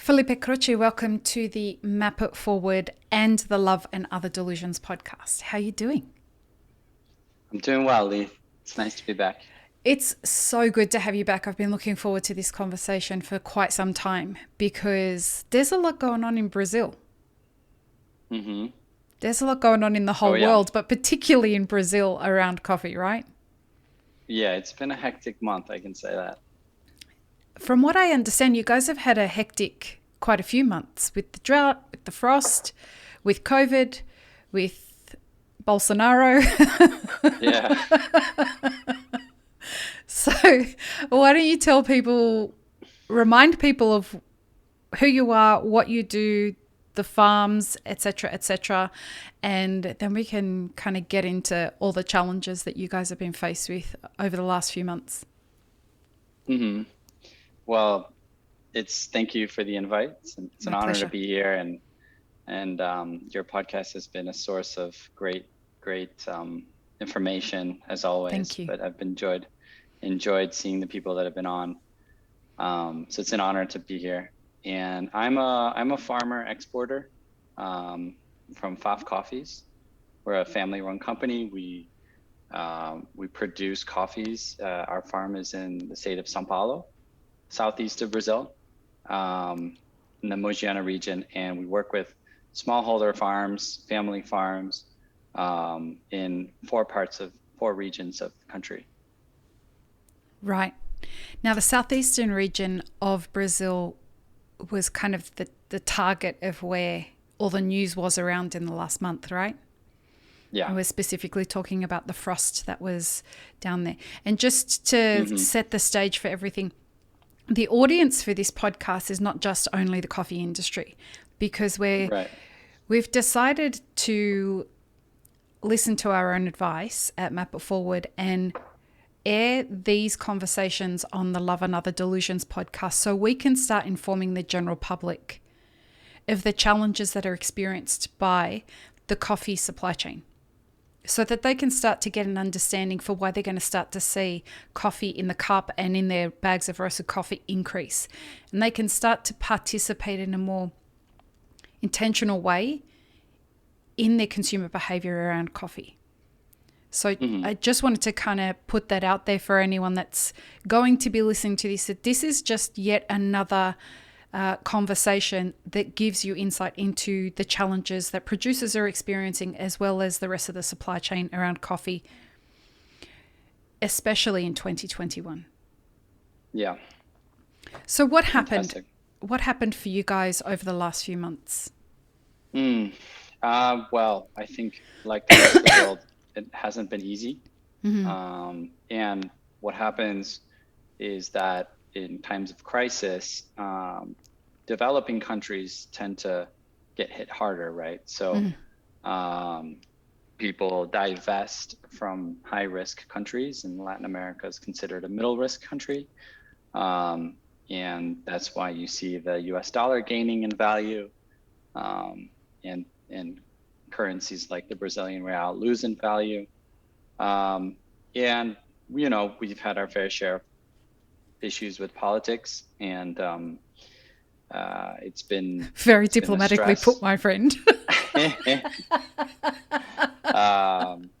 Felipe Croce, welcome to the Map It Forward and the Love and Other Delusions podcast. How are you doing? I'm doing well, Lee. It's nice to be back. It's so good to have you back. I've been looking forward to this conversation for quite some time because there's a lot going on in Brazil. hmm There's a lot going on in the Oh whole yeah. world, but particularly in Brazil around coffee, right? Yeah, it's been a hectic month, I can say that. From what I understand, you guys have had a hectic quite a few months with the drought, with the frost, with COVID, with Bolsonaro. Yeah. So, why don't you tell people, remind people of who you are, what you do, the farms, etc., and then we can kind of get into all the challenges that you guys have been faced with over the last few months. hmm Well, it's thank you for the invite. It's an My honor to pleasure. be here, and your podcast has been a source of great information as Thank always. you. But I've enjoyed seeing the people that have been on. So it's an honor to be here. And I'm a farmer exporter um, from Pfaff Coffees. We're a family-run company. We produce coffees. Our farm is in the state of São Paulo, southeast of Brazil, um, in the Mogiana region, and we work with smallholder farms, family farms, in four regions of the country. Right. Now, the southeastern region of Brazil was kind of the target of where all the news was around in the last month, right? Yeah. And we're specifically talking about the frost that was down there. And just to hmm set the stage for everything, the audience for this podcast is not just only the coffee industry, because Right. we've decided to listen to our own advice at Map It Forward and air these conversations on the Love and Other Delusions podcast so we can start informing the general public of the challenges that are experienced by the coffee supply chain, so that they can start to get an understanding for why they're going to start to see coffee in the cup and in their bags of roasted coffee increase. And they can start to participate in a more intentional way in their consumer behavior around coffee. So hmm I just wanted to kind of put that out there for anyone that's going to be listening to this, that this is just yet another conversation that gives you insight into the challenges that producers are experiencing, as well as the rest of the supply chain around coffee, especially in 2021. Yeah. So what happened? Fantastic. What happened for you guys over the last few months? Mm. Well, I think like the rest of the world, it hasn't been easy. And what happens is that in times of crisis, developing countries tend to get hit harder, right? So um, people divest from high risk countries, and Latin America is considered a middle risk country. Um, and that's why you see the US dollar gaining in value, um, and currencies like the Brazilian real lose in value. Um, and we've had our fair share of issues with politics, and it's been Very it's been a diplomatically put, stress. my friend.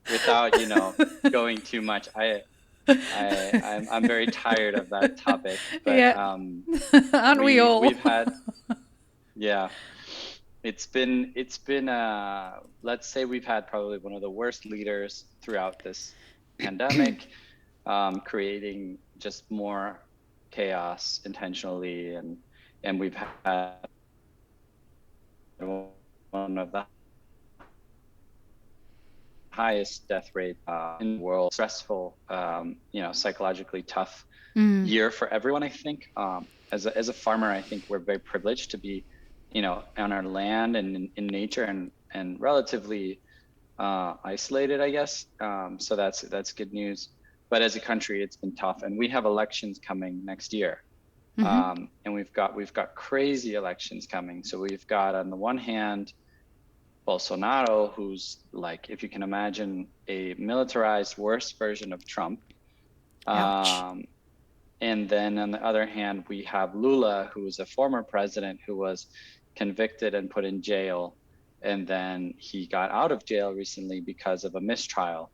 Without going too much, I'm very tired of that topic, but Yeah, aren't we all? we've had, yeah, it's been let's say we've had probably one of the worst leaders throughout this pandemic, creating just more chaos intentionally, and we've had one of the highest death rate in the world. Stressful, psychologically tough year for everyone, I think. As a farmer, I think we're very privileged to be, on our land and in nature, and relatively isolated, I guess. So that's good news. But as a country, it's been tough, and we have elections coming next year. And we've got crazy elections coming. So we've got, on the one hand, Bolsonaro, who's like, if you can imagine, a militarized, worse version of Trump. Ouch. Um, And then on the other hand, we have Lula, who was a former president who was convicted and put in jail. And then he got out of jail recently because of a mistrial.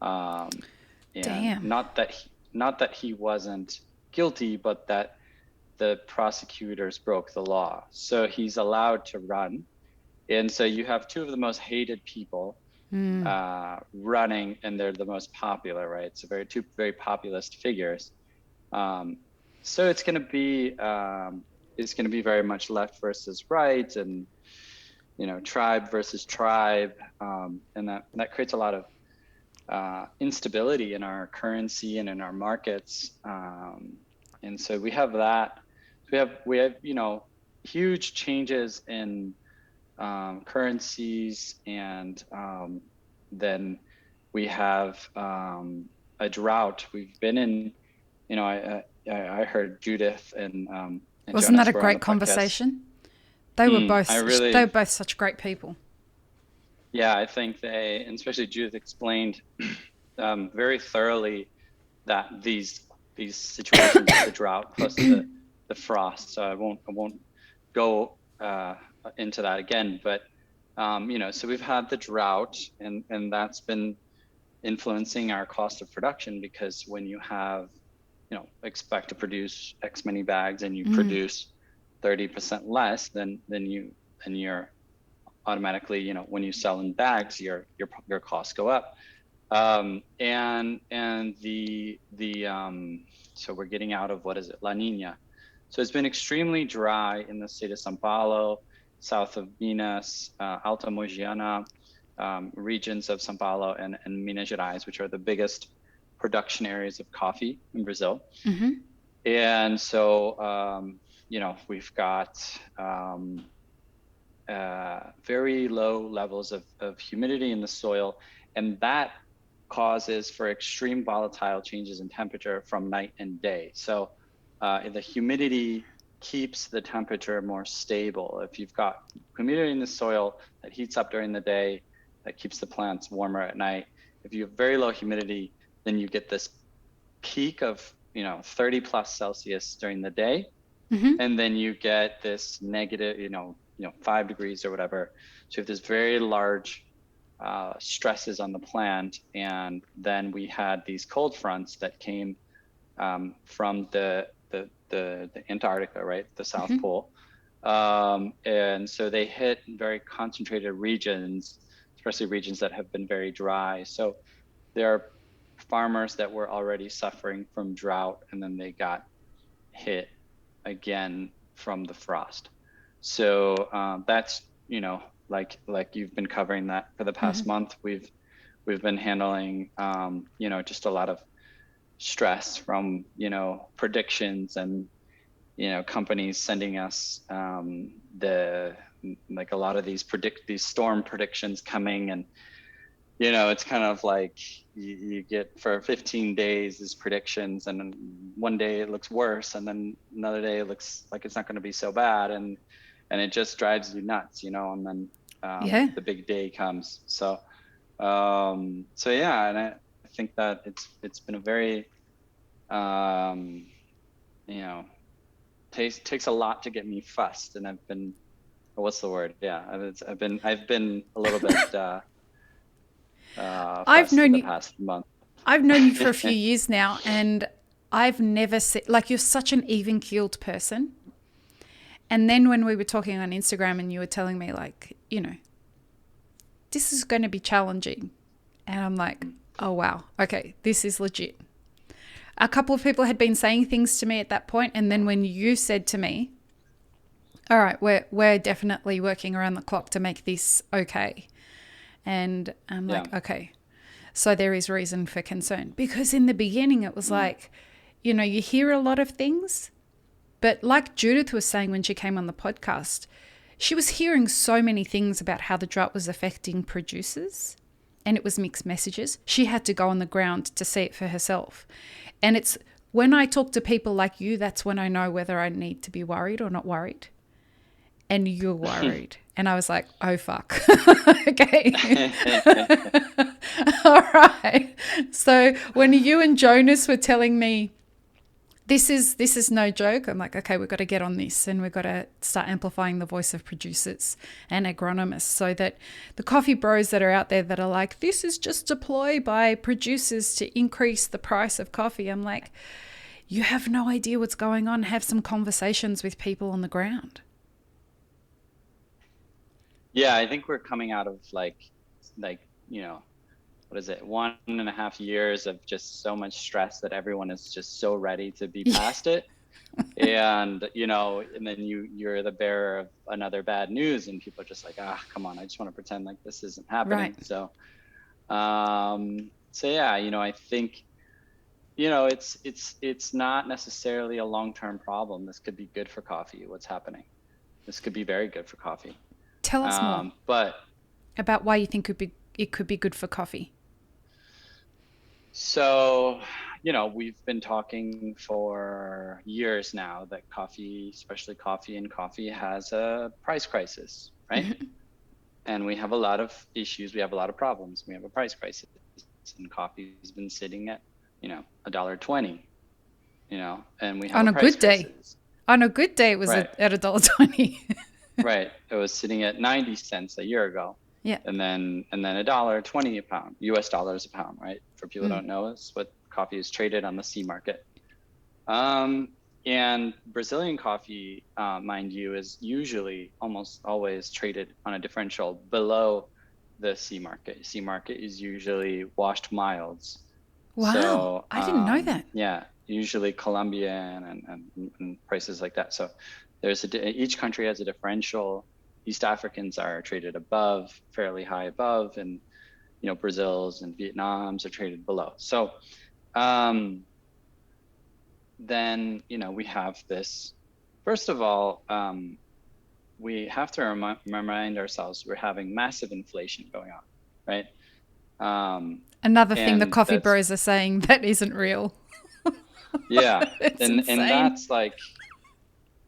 And Damn. not that he wasn't guilty, but that the prosecutors broke the law. So he's allowed to run. And so you have two of the most hated people running, and they're the most popular, right? So two very populist figures. So it's going to be very much left versus right, and tribe versus tribe, and that creates a lot of instability in our currency and in our markets. And so we have that. We have huge changes in currencies, and then we have a drought. We've been in, I heard Judith and Wasn't Jonas that a were on the great podcast. conversation? They were both such great people. Yeah, I think and especially Judith, explained very thoroughly that these situations, the drought plus the frost. So I won't go into that again, but so we've had the drought, and that's been influencing our cost of production, because when you have, expect to produce X many bags and you produce 30% less, then you're automatically, when you sell in bags, your costs go up. And so we're getting out of, what is it, La Nina. So it's been extremely dry in the state of São Paulo, south of Minas, Alta Mogiana, regions of São Paulo and Minas Gerais, which are the biggest production areas of coffee in Brazil. And so, we've got very low levels of humidity in the soil, and that causes for extreme volatile changes in temperature from night and day. So the humidity keeps the temperature more stable. If you've got humidity in the soil that heats up during the day, that keeps the plants warmer at night. If you have very low humidity, then you get this peak of 30 plus Celsius during the day, and then you get this negative 5 degrees or whatever. So you have this very large stresses on the plant. And then we had these cold fronts that came from the Antarctica, right, the South Pole, and so they hit very concentrated regions, especially regions that have been very dry. So there are farmers that were already suffering from drought, and then they got hit again from the frost. So that's like you've been covering that for the past month. We've been handling just a lot of stress from predictions, and companies sending us like a lot of these storm predictions coming, and it's kind of like you get for 15 days these predictions, and then one day it looks worse, and then another day it looks like it's not going to be so bad, and it just drives you nuts, and then the big day comes. So yeah, and I think that it's been a very takes a lot to get me fussed, and I've been, what's the word? Yeah, I've been a little bit I've known you past month. I've known you for a few years now, and I've never said, like, you're such an even-keeled person. And then when we were talking on Instagram and you were telling me, like, this is going to be challenging, and I'm like, oh wow, okay, this is legit. A couple of people had been saying things to me at that point, and then when you said to me, all right, we're definitely working around the clock to make this okay, and I'm like, okay, so there is reason for concern. Because in the beginning it was like, you hear a lot of things, but like Judith was saying when she came on the podcast, she was hearing so many things about how the drought was affecting producers, and it was mixed messages. She had to go on the ground to see it for herself. And it's when I talk to people like you, that's when I know whether I need to be worried or not worried. And you're worried. And I was like, oh, fuck. Okay. All right. So when you and Jonas were telling me this is no joke. I'm like, okay, we've got to get on this, and we've got to start amplifying the voice of producers and agronomists, so that the coffee bros that are out there that are like, this is just a ploy by producers to increase the price of coffee. I'm like, you have no idea what's going on. Have some conversations with people on the ground. Yeah, I think we're coming out of like, what is it, 1.5 years of just so much stress that everyone is just so ready to be Yeah. past it. And then you're the bearer of another bad news, and people are just like, come on, I just want to pretend like this isn't Right. happening. So yeah, I think, it's not necessarily a long-term problem. This could be good for coffee, what's happening. This could be very good for coffee. Tell us more But about why you think it could be good for coffee. So, we've been talking for years now that coffee, especially coffee and coffee, has a price crisis, right? And we have a lot of issues. We have a lot of problems. We have a price crisis, and coffee's been sitting at, $1.20, and we have On a a price good day. crisis. On a good day, it was Right, at $1.20. right. It was sitting at 90 cents a year ago. Yeah. And then $1.20 a pound, US dollars a pound, right? For people who Mm. don't know, is what coffee is traded on the C market. Um, and Brazilian coffee, mind you, is usually almost always traded on a differential below the C market. C market is usually washed milds. Wow. So I didn't know that. yeah, usually Colombian and prices like that. So each country has a differential. East Africans are traded above, fairly high above, and Brazil's and Vietnam's are traded below. So then we have this. First of all, we have to remind ourselves we're having massive inflation going on, right? Another thing the And coffee that's bros are saying that isn't real. yeah, It's and insane. that's like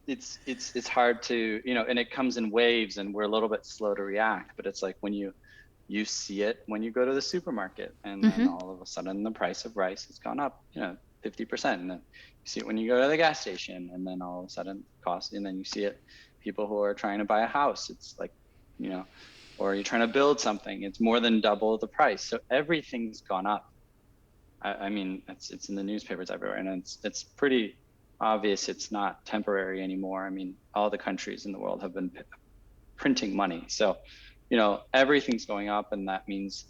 it's hard to and it comes in waves, and we're a little bit slow to react. But it's like when you see it when you go to the supermarket, and then all of a sudden the price of rice has gone up 50%, and then you see it when you go to the gas station, and then all of a sudden cost, and then you see it people who are trying to buy a house, it's like or you're trying to build something, it's more than double the price. So everything's gone up. I mean, it's in the newspapers everywhere, and it's pretty obvious it's not temporary anymore. I mean, all the countries in the world have been printing money. So, everything's going up, and that means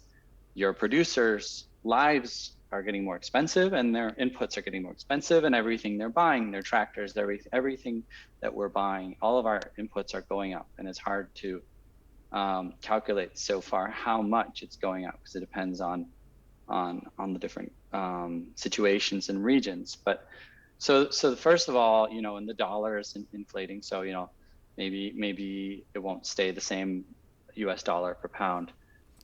your producers' lives are getting more expensive, and their inputs are getting more expensive, and everything they're buying, their tractors, everything that we're buying, all of our inputs are going up, and it's hard to calculate so far how much it's going up, because it depends on the different situations and regions. But so first of all, and the dollar is inflating, so maybe it won't stay the same US dollar per pound.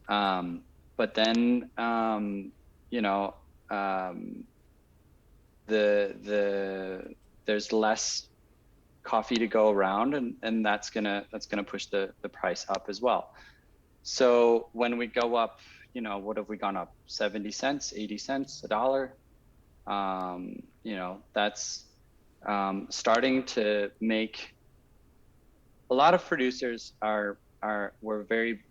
But then there's less coffee to go around, and that's gonna push the price up as well. So when we go up, what have we gone up? 70 cents, 80 cents, a dollar. That's starting to make a lot of producers were very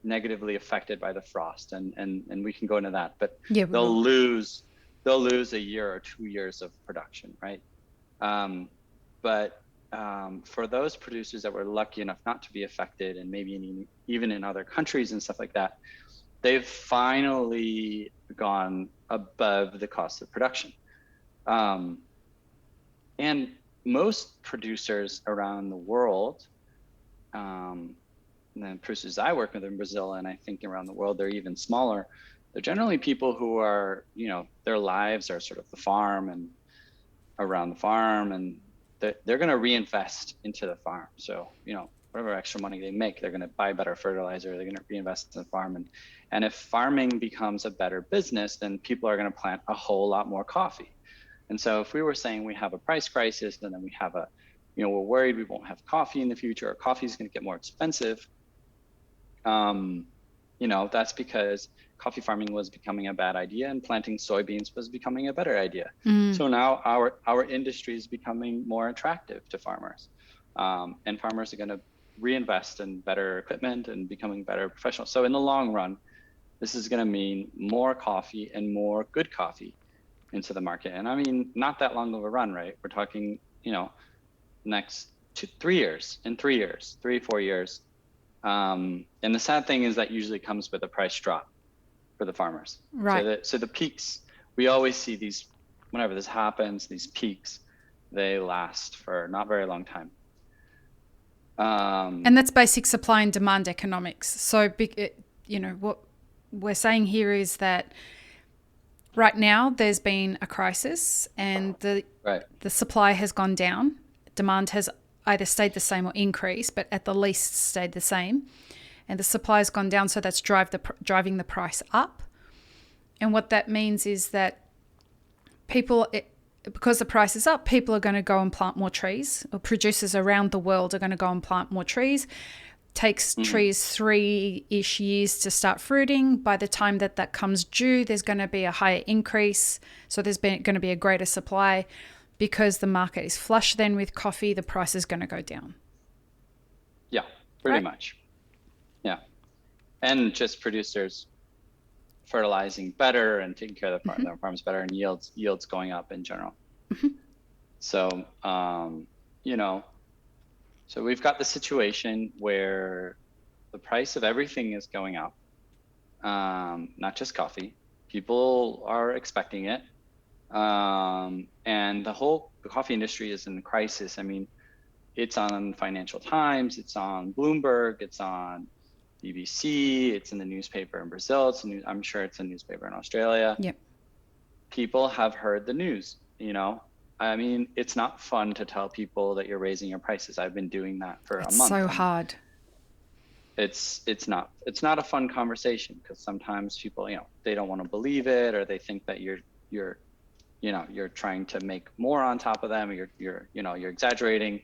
negatively affected by the frost, and we can go into that, but Yeah, we will. they'll lose a year or 2 years of production, right? But for those producers that were lucky enough not to be affected, and maybe even in other countries and stuff like that, they've finally gone above the cost of production. And most producers around the world, and the producers I work with in Brazil, and I think around the world, they're even smaller. They're generally people who are, their lives are sort of the farm and around the farm, and they're going to reinvest into the farm. So, whatever extra money they make, they're going to buy better fertilizer, they're going to reinvest in the farm. And if farming becomes a better business, then people are going to plant a whole lot more coffee. And so if we were saying we have a price crisis, and then we have we're worried we won't have coffee in the future, or coffee is going to get more expensive, that's because coffee farming was becoming a bad idea and planting soybeans was becoming a better idea. Mm. So now our industry is becoming more attractive to farmers, and farmers are going to reinvest in better equipment and becoming better professionals. So in the long run, this is going to mean more coffee and more good coffee into the market. And I mean, not that long of a run, right? We're talking, next 3 years, 3, 4 years. And the sad thing is that usually comes with a price drop for the farmers. Right. So the peaks, we always see these, whenever this happens, these peaks, they last for not very long time. And that's basic supply and demand economics. So, what we're saying here is that right now there's been a crisis and the supply has gone down. Demand has either stayed the same or increased, but at the least stayed the same. And the supply has gone down, so that's driving the price up. And what that means is that because the price is up, people are going to go and plant more trees, or producers around the world are going to go and plant more trees. Takes trees 3-ish years to start fruiting. By the time that comes due, there's going to be a higher increase. So there's going to be a greater supply. Because the market is flush then with coffee, the price is going to go down. Yeah, pretty much. Yeah. And just producers fertilizing better and taking care of their farms better, and yields going up in general. Mm-hmm. So, so we've got the situation where the price of everything is going up, not just coffee. People are expecting it. And the whole coffee industry is in crisis. I mean, it's on Financial Times, it's on Bloomberg, it's on BBC, it's in the newspaper in Brazil, I'm sure it's in the newspaper in Australia. Yep. People have heard the news, I mean, it's not fun to tell people that you're raising your prices. I've been doing that for a month. It's so hard. It's not a fun conversation, because sometimes people, they don't want to believe it, or they think that you're trying to make more on top of them, or you're exaggerating.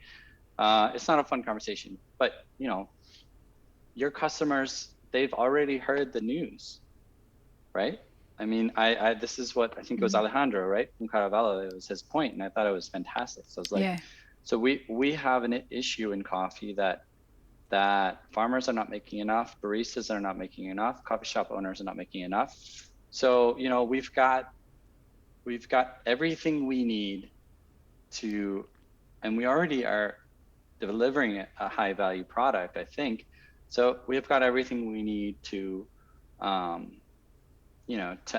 It's not a fun conversation, but your customers, they've already heard the news, right? I mean, this is what I think it was Alejandro, right, from Caravella. It was his point, and I thought it was fantastic. So I was like, So we have an issue in coffee that farmers are not making enough, baristas are not making enough, coffee shop owners are not making enough. So we've got everything we need to, and we already are delivering a high value product, I think. So we've got everything we need to, to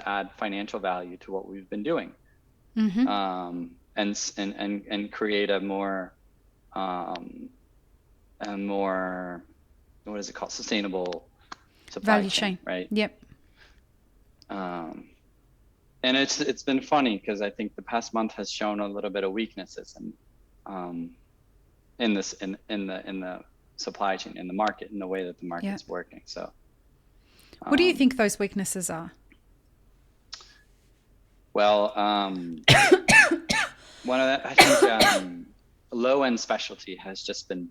add financial value to what we've been doing, and create a more, what is it called? Sustainable supply value chain, right? Yep. And it's been funny, because I think the past month has shown a little bit of weaknesses in the supply chain, in the market, in the way that the market's working. So, what do you think those weaknesses are? Well, one of I think low end specialty has just been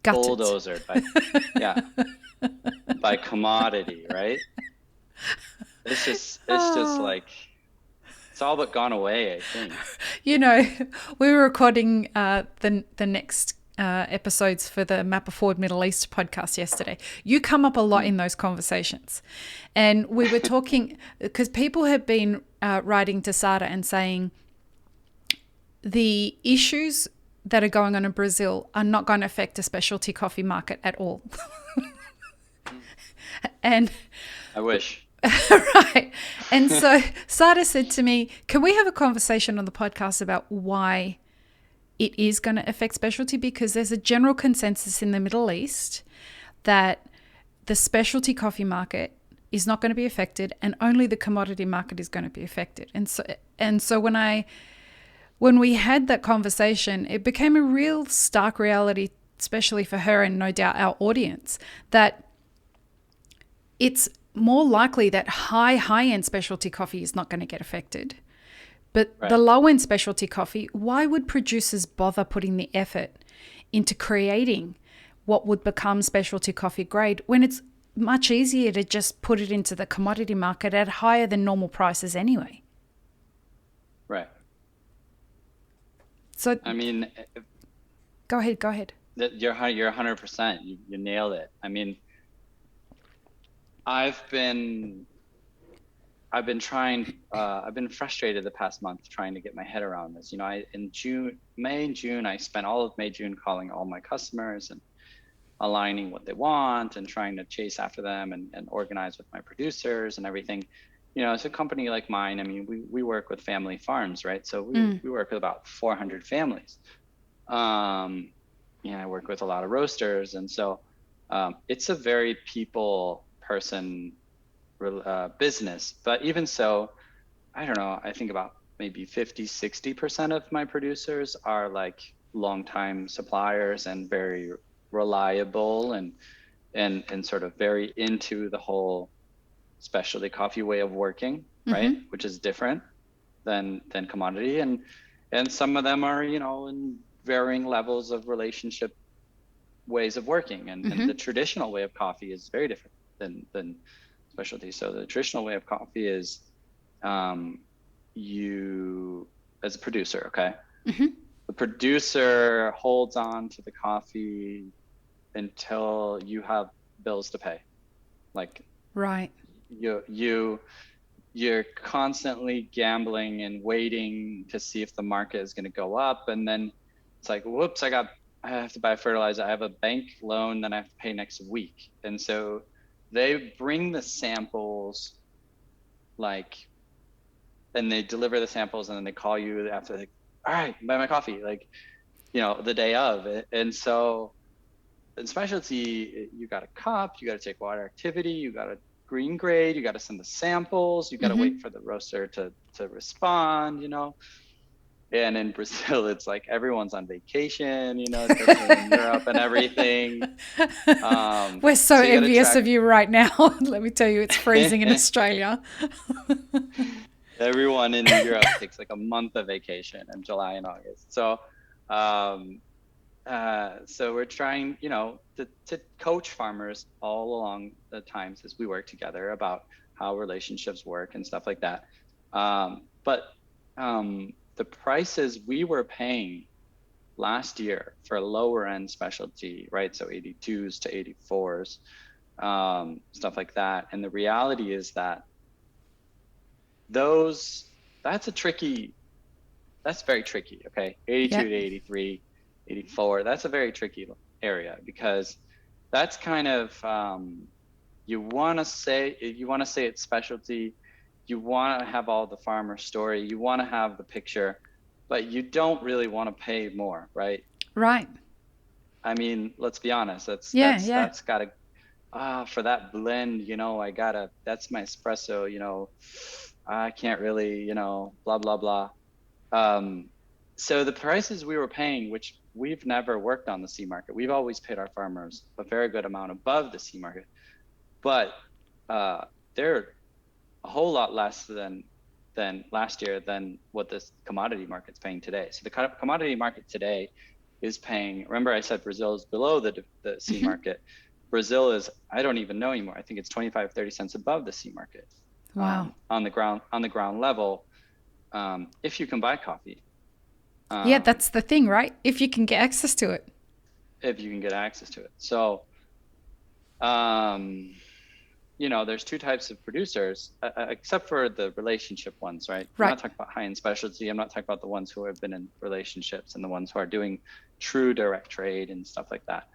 bulldozered by commodity, right? It's just like, it's all but gone away, I think. We were recording the next episodes for the Mapper Forward Middle East podcast yesterday. You come up a lot in those conversations. And we were talking, because people have been writing to Sada and saying the issues that are going on in Brazil are not going to affect the specialty coffee market at all. And I wish. Right. And so Sada said to me, can we have a conversation on the podcast about why it is going to affect specialty? Because there's a general consensus in the Middle East that the specialty coffee market is not going to be affected, and only the commodity market is going to be affected. And so when we had that conversation, it became a real stark reality, especially for her and no doubt our audience, that it's more likely that high-end specialty coffee is not going to get affected. But the low-end specialty coffee, why would producers bother putting the effort into creating what would become specialty coffee grade when it's much easier to just put it into the commodity market at higher than normal prices anyway. Right. So I mean, go ahead. you're 100%. You nailed it. I mean, I've been I've been frustrated the past month trying to get my head around this. In May and June, I spent all of May, June calling all my customers and aligning what they want and trying to chase after them and organize with my producers and everything. It's a company like mine. I mean, we work with family farms, right? So we work with about 400 families. I work with a lot of roasters. And so it's a very people person business. But even so, I don't know, I think about maybe 50-60% of my producers are like longtime suppliers and very reliable and sort of very into the whole specialty coffee way of working, right? Which is different than commodity. And some of them are, in varying levels of relationship ways of working. And the traditional way of coffee is very different than specialty. So the traditional way of coffee is you, as a producer, okay? The producer holds on to the coffee until you have bills to pay. Like, Right. You're constantly gambling and waiting to see if the market is going to go up, and then it's like, whoops, I have to buy fertilizer. I have a bank loan that I have to pay next week. And so they bring the samples, and they deliver the samples, and then they call you after, like, all right, buy my coffee, like, the day of it. And so in specialty, you got a cup, you got to take water activity, you got to green grade, you got to send the samples, you got to wait for the roaster to respond, And in Brazil, it's like everyone's on vacation, especially in Europe and everything. We're so So you got to envious track. of you right now. Let me tell you, it's freezing in Australia. Everyone in Europe takes like a month of vacation in July and August. Um, so we're trying, to coach farmers all along the times as we work together about how relationships work and stuff like that. But the prices we were paying last year for lower end specialty, right? So 82s to 84s, stuff like that. And the reality is that that's very tricky. Okay. 82 Yep. to 83, 84. That's a very tricky area because that's kind of, you want to say it's specialty. You want to have all the farmer story. You want to have the picture, but you don't really want to pay more, right? Right. I mean, let's be honest. Yeah. That's gotta, for that blend, that's my espresso, I can't really, blah, blah, blah. So the prices we were paying, which we've never worked on the C market, we've always paid our farmers a very good amount above the C market, but they're a whole lot less than last year than what this commodity market's paying today. So the commodity market today is paying. Remember, I said Brazil is below the C market. Brazil is, I don't even know anymore. I think it's 25-30 cents above the C market. Wow. On the ground level, if you can buy coffee. Yeah, that's the thing, right? If you can get access to it. If you can get access to it. So, there's two types of producers, except for the relationship ones, right? I'm Right. not talking about high-end specialty. I'm not talking about the ones who have been in relationships and the ones who are doing true direct trade and stuff like that.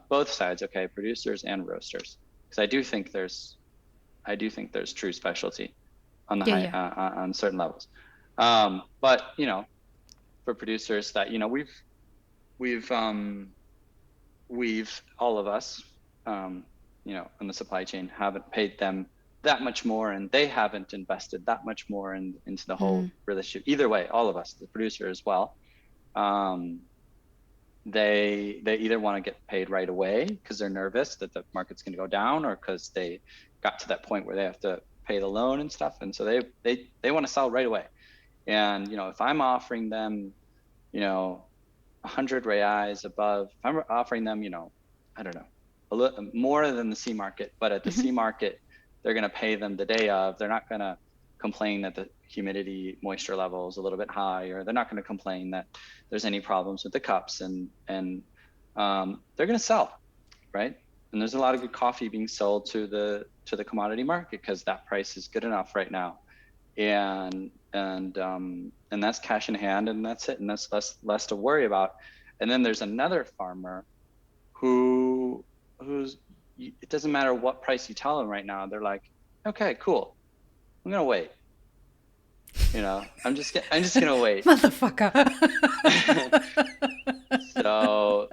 Both sides, okay, producers and roasters, because I do think there's true specialty on the Yeah, high yeah. on certain levels. But for producers that we've all of us, in the supply chain haven't paid them that much more, and they haven't invested that much more into the whole relationship. Either way, all of us, the producer as well, they either want to get paid right away because they're nervous that the market's going to go down, or because they got to that point where they have to pay the loan and stuff, and so they want to sell right away. And if I'm offering them, 100 reais above, if I'm offering them, I don't know, a little more than the C market, but at the C market, they're going to pay them the day of. They're not going to complain that the humidity moisture level is a little bit high, or they're not going to complain that there's any problems with the cups, and they're going to sell, right? And there's a lot of good coffee being sold to the commodity market because that price is good enough right now, and that's cash in hand, and that's it, and that's less to worry about. And then there's another farmer who's it doesn't matter what price you tell them right now. They're like, okay, cool, I'm gonna wait. I'm just gonna wait. Motherfucker. So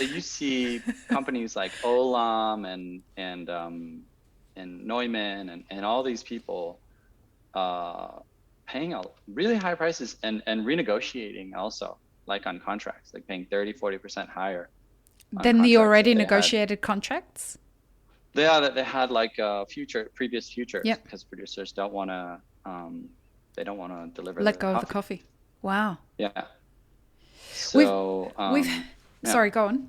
you see companies like Olam and Neumann and all these people paying really high prices and renegotiating also, like on contracts, like paying 30-40% higher than the already negotiated contracts. Yeah, they had like previous futures, Yep. because producers don't want to deliver let go of the coffee. Wow. Yeah. So sorry, go on.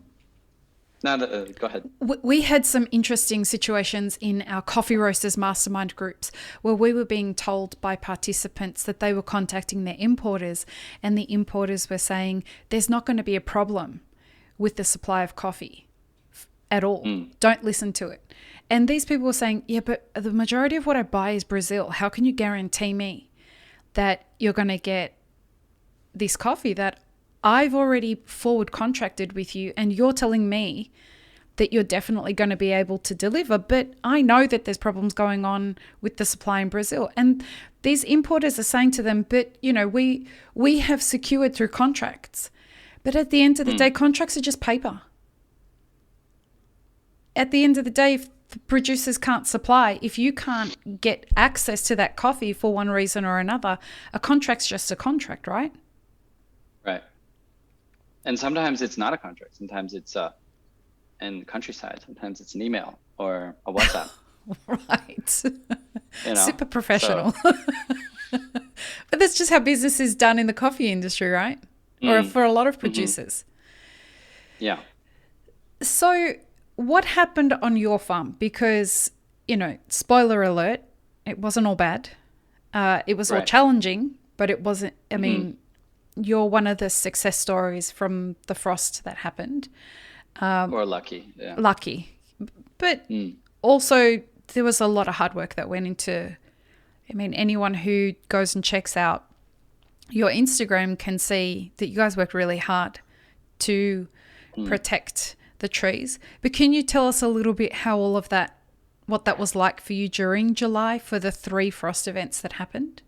No, go ahead. We had some interesting situations in our coffee roasters mastermind groups where we were being told by participants that they were contacting their importers, and the importers were saying there's not going to be a problem with the supply of coffee at all. Don't listen to it. And these people were saying, yeah, but the majority of what I buy is Brazil. How can you guarantee me that you're going to get this coffee that I've already forward contracted with you, and you're telling me that you're definitely going to be able to deliver, but I know that there's problems going on with the supply in Brazil. And these importers are saying to them, but we have secured through contracts. But at the end of the day, contracts are just paper. At the end of the day, if the producers can't supply, if you can't get access to that coffee for one reason or another, a contract's just a contract, right? Right. And sometimes it's not a contract. Sometimes it's in the countryside. Sometimes it's an email or a WhatsApp. Right. Super professional. So. But that's just how business is done in the coffee industry, right? Or for a lot of producers. Yeah. So what happened on your farm? Because, spoiler alert, it wasn't all bad. It was all challenging, but it wasn't, I mean, you're one of the success stories from the frost that happened. Or lucky. Yeah. Lucky. But also there was a lot of hard work that went into, anyone who goes and checks out your Instagram can see that you guys worked really hard to protect the trees. But can you tell us a little bit how all of that, what that was like for you during July for the 3 frost events that happened?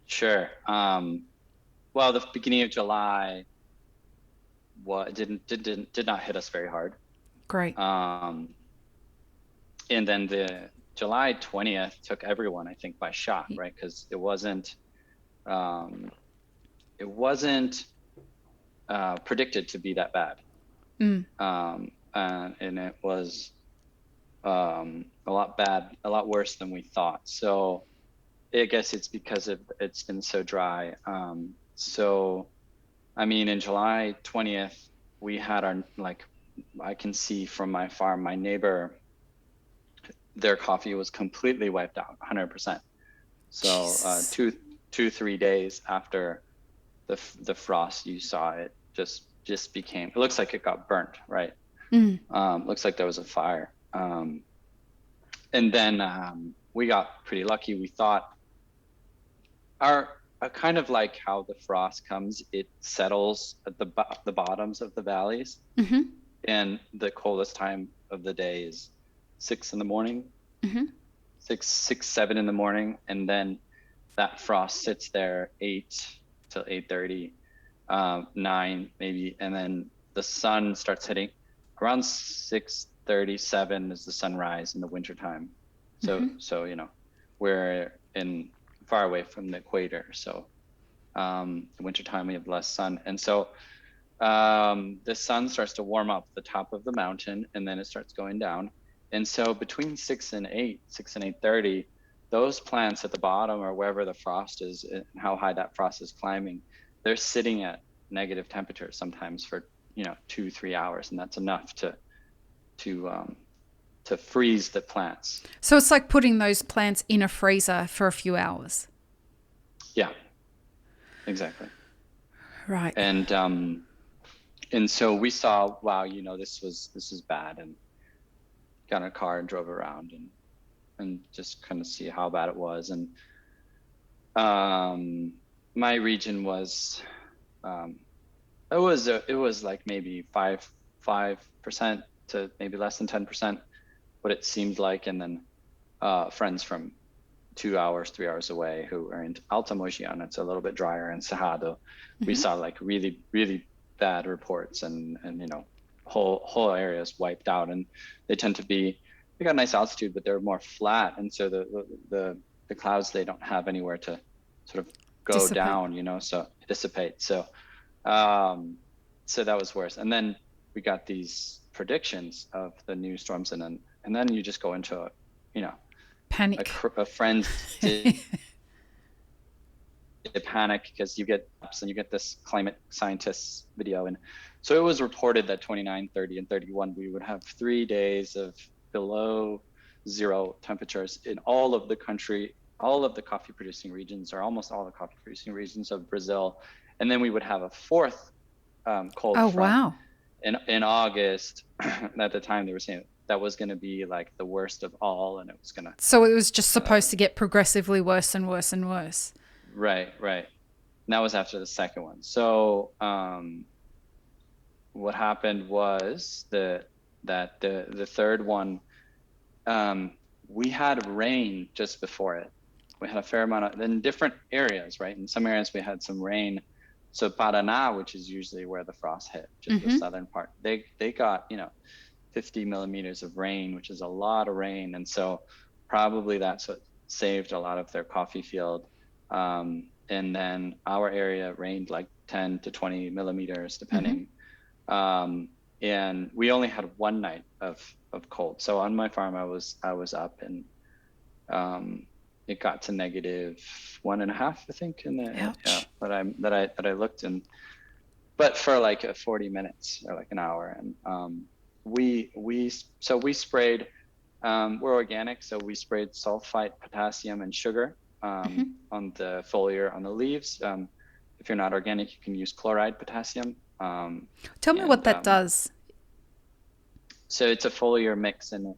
Sure. Well, the beginning of July did not hit us very hard. Great. And then the July 20th took everyone, I think, by shock, right? Because it wasn't predicted to be that bad. And it was a lot worse than we thought. So I guess it's because it's been so dry. So, in July 20th, we had I can see from my farm, my neighbor, their coffee was completely wiped out, 100%. So 2-3 days after the frost, you saw it just became, it looks like it got burnt, right? Looks like there was a fire. And then we got pretty lucky. We thought kind of like how the frost comes, it settles at the bottoms of the valleys. And the coldest time of the day is 6 in the morning, 7 in the morning. And then that frost sits there 8 till 8:30, 9 maybe. And then the sun starts hitting around 6:37 is the sunrise in the wintertime. So, we're far away from the equator. So the wintertime, we have less sun. And so the sun starts to warm up the top of the mountain, and then it starts going down. And so between 6 and 8:30, those plants at the bottom, or wherever the frost is and how high that frost is climbing, they're sitting at negative temperatures sometimes for 2-3 hours, and that's enough to to freeze the plants. So it's like putting those plants in a freezer for a few hours. Yeah, exactly. Right. And so we saw, wow, this is bad, and got in a car and drove around and just kind of see how bad it was. And my region was, it was like maybe 5% to maybe less than 10%, what it seemed like. And then friends from 2 hours, 3 hours away who are in Alta Mogiana, it's a little bit drier, and Cerrado, we saw like really, really bad reports, and whole areas wiped out. And they tend to be, they got nice altitude, but they're more flat, and so the clouds, they don't have anywhere to sort of go Dissipate. down, so dissipate. So so that was worse. And then we got these predictions of the new storms, and then you just go into Panic. a frenzy, panic, because you get this climate scientists video. And so it was reported that 29, 30, and 31, we would have 3 days of below zero temperatures in all of the country, all of the coffee producing regions, or almost all the coffee producing regions of Brazil. And then we would have a fourth cold front. Wow. In August. At the time, they were saying that was going to be like the worst of all, and it was going to. So it was just supposed to get progressively worse and worse and worse. Right. And that was after the second one. So what happened was the third one, we had rain just before it. We had a fair amount in different areas, right? In some areas we had some rain. So Paraná, which is usually where the frost hit, just the southern part, they got 50 millimeters of rain, which is a lot of rain. And so probably that's what saved a lot of their coffee field. And then our area rained like 10 to 20 millimeters, depending. And we only had one night of cold. So on my farm, I was up, and it got to -1.5, I think, that I looked in, but for like 40 minutes or like an hour. And we sprayed, we're organic, so we sprayed sulfite, potassium, and sugar on the foliar, on the leaves. If you're not organic, you can use chloride potassium. Tell me what that does. So it's a foliar mix, and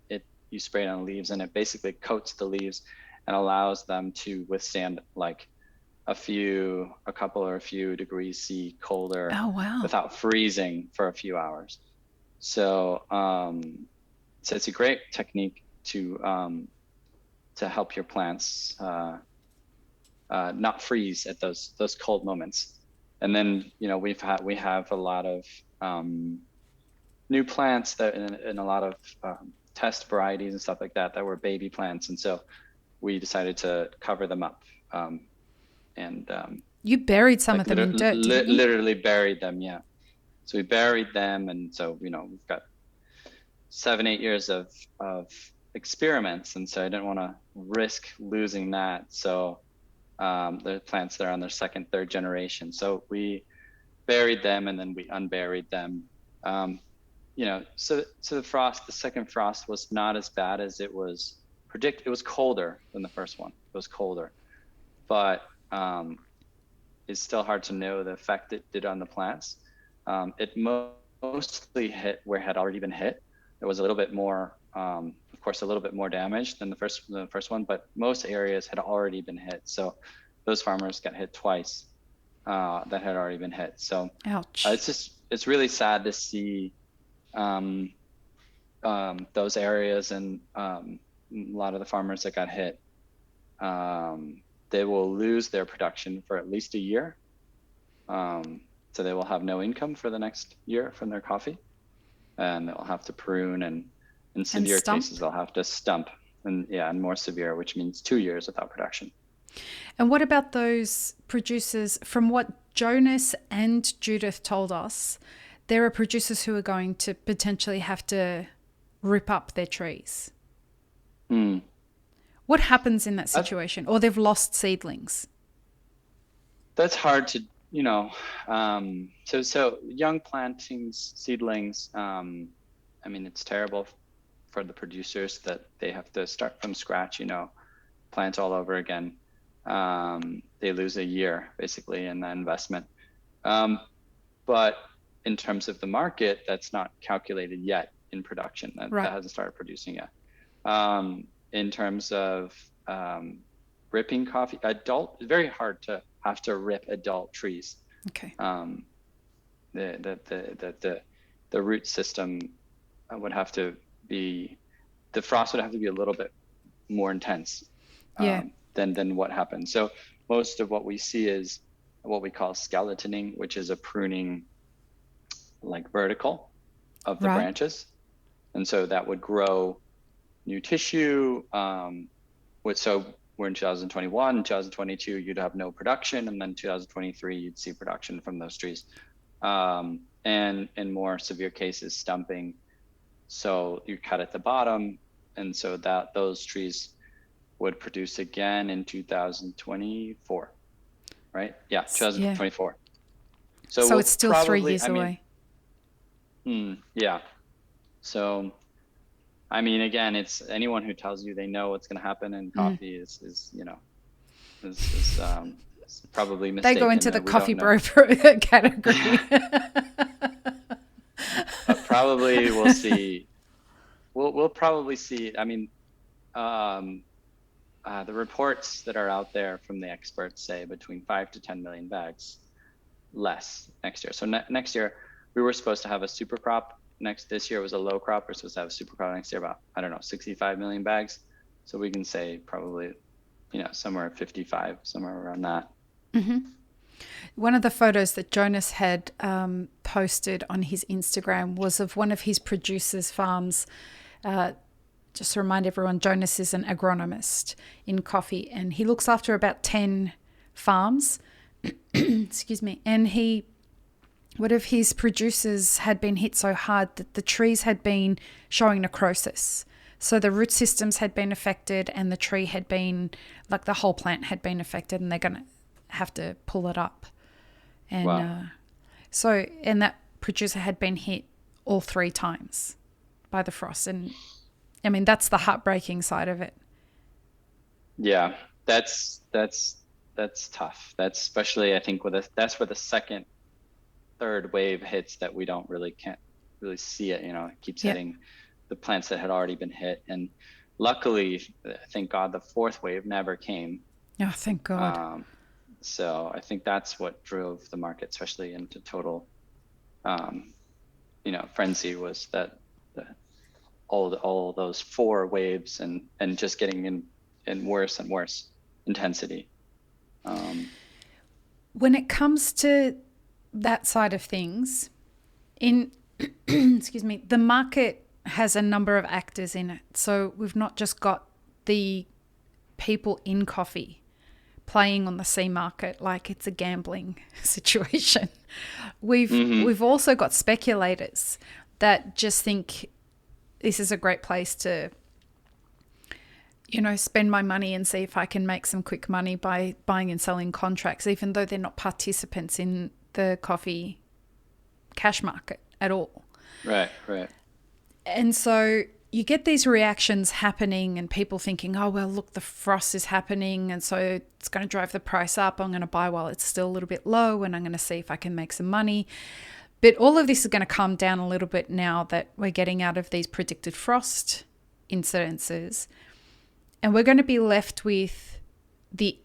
you spray it on leaves, and it basically coats the leaves and allows them to withstand like a couple or a few degrees C colder. Oh, wow. Without freezing for a few hours. So so it's a great technique to help your plants not freeze at those cold moments. And then we have a lot of new plants that in a lot of test varieties and stuff like that were baby plants, and so we decided to cover them up. You buried some of them in dirt, didn't you? Literally buried them, yeah. So we buried them, and so we've got 7-8 years of experiments, and so I didn't want to risk losing that. So the plants that are on their second, third generation. So we buried them, and then we unburied them. So the second frost was not as bad as it was predicted. It was colder than the first one. It was colder, but it's still hard to know the effect it did on the plants. It mostly hit where it had already been hit. There was a little bit more, of course, a little bit more damage than the first one, but most areas had already been hit. So those farmers got hit twice that had already been hit. So ouch. It's really sad to see those areas, and a lot of the farmers that got hit, they will lose their production for at least a year. So they will have no income for the next year from their coffee, and they'll have to prune, and in severe cases they'll have to stump, and more severe, which means 2 years without production. And what about those producers? From what Jonas and Judith told us, there are producers who are going to potentially have to rip up their trees. What happens in that situation? Or they've lost seedlings? That's hard to, so young plantings, seedlings, I mean, it's terrible for the producers that they have to start from scratch, plant all over again. They lose a year basically in that investment. But in terms of the market, that's not calculated yet in production. That hasn't started producing yet. In terms of ripping coffee, it's very hard to have to rip adult trees. Okay. The root system would have to be, the frost would have to be a little bit more intense than what happens. So most of what we see is what we call skeletoning, which is a pruning like vertical of the branches. And so that would grow new tissue. So we're in 2021, 2022, you'd have no production. And then 2023, you'd see production from those trees. And in more severe cases, stumping. So you cut at the bottom. And so that those trees would produce again in 2024, right? Yeah, 2024. So it's still 3 years away. Yeah. So, I mean, again, it's anyone who tells you they know what's going to happen in coffee is probably mistaken. They go into the coffee bro category. But probably we'll see. We'll probably see. I mean, the reports that are out there from the experts say between 5 to 10 million bags less next year. So next year we were supposed to have a super crop. This year was a low crop. We're supposed to have a super crop next year, about, 65 million bags. So we can say probably, somewhere at 55, somewhere around that. Mm-hmm. One of the photos that Jonas had posted on his Instagram was of one of his producers' farms. Just to remind everyone, Jonas is an agronomist in coffee, and he looks after about 10 farms. Excuse me. And one of his producers had been hit so hard that the trees had been showing necrosis. So the root systems had been affected, and the tree had been, like the whole plant had been affected, and they're going to have to pull it up. And wow. And that producer had been hit all 3 times by the frost. And I mean, that's the heartbreaking side of it. Yeah, that's tough. That's especially, I think, that's where the second, third wave hits that we can't really see it. It keeps hitting the plants that had already been hit. And luckily, thank God, the fourth wave never came. Oh, thank God. So I think that's what drove the market, especially into total, frenzy, was that all those 4 waves and just getting in worse and worse intensity. When it comes to that side of things, excuse me, the market has a number of actors in it. So we've not just got the people in coffee playing on the C market like it's a gambling situation. We've also got speculators that just think this is a great place to, spend my money and see if I can make some quick money by buying and selling contracts, even though they're not participants in the coffee cash market at all. Right. And so you get these reactions happening and people thinking, oh, well, look, the frost is happening, and so it's going to drive the price up. I'm going to buy while it's still a little bit low, and I'm going to see if I can make some money. But all of this is going to calm down a little bit now that we're getting out of these predicted frost incidences. And we're going to be left with the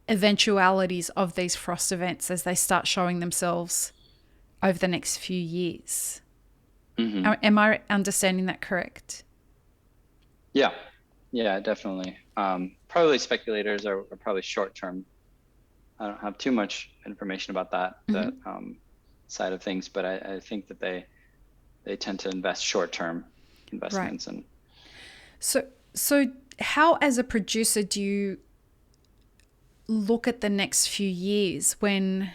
eventualities of these frost events as they start showing themselves over the next few years. Mm-hmm. Am I understanding that correct? Yeah, definitely. Probably speculators are probably short-term. I don't have too much information about that, side of things, but I think that they tend to invest short-term investments. Right. And so how, as a producer, do you look at the next few years when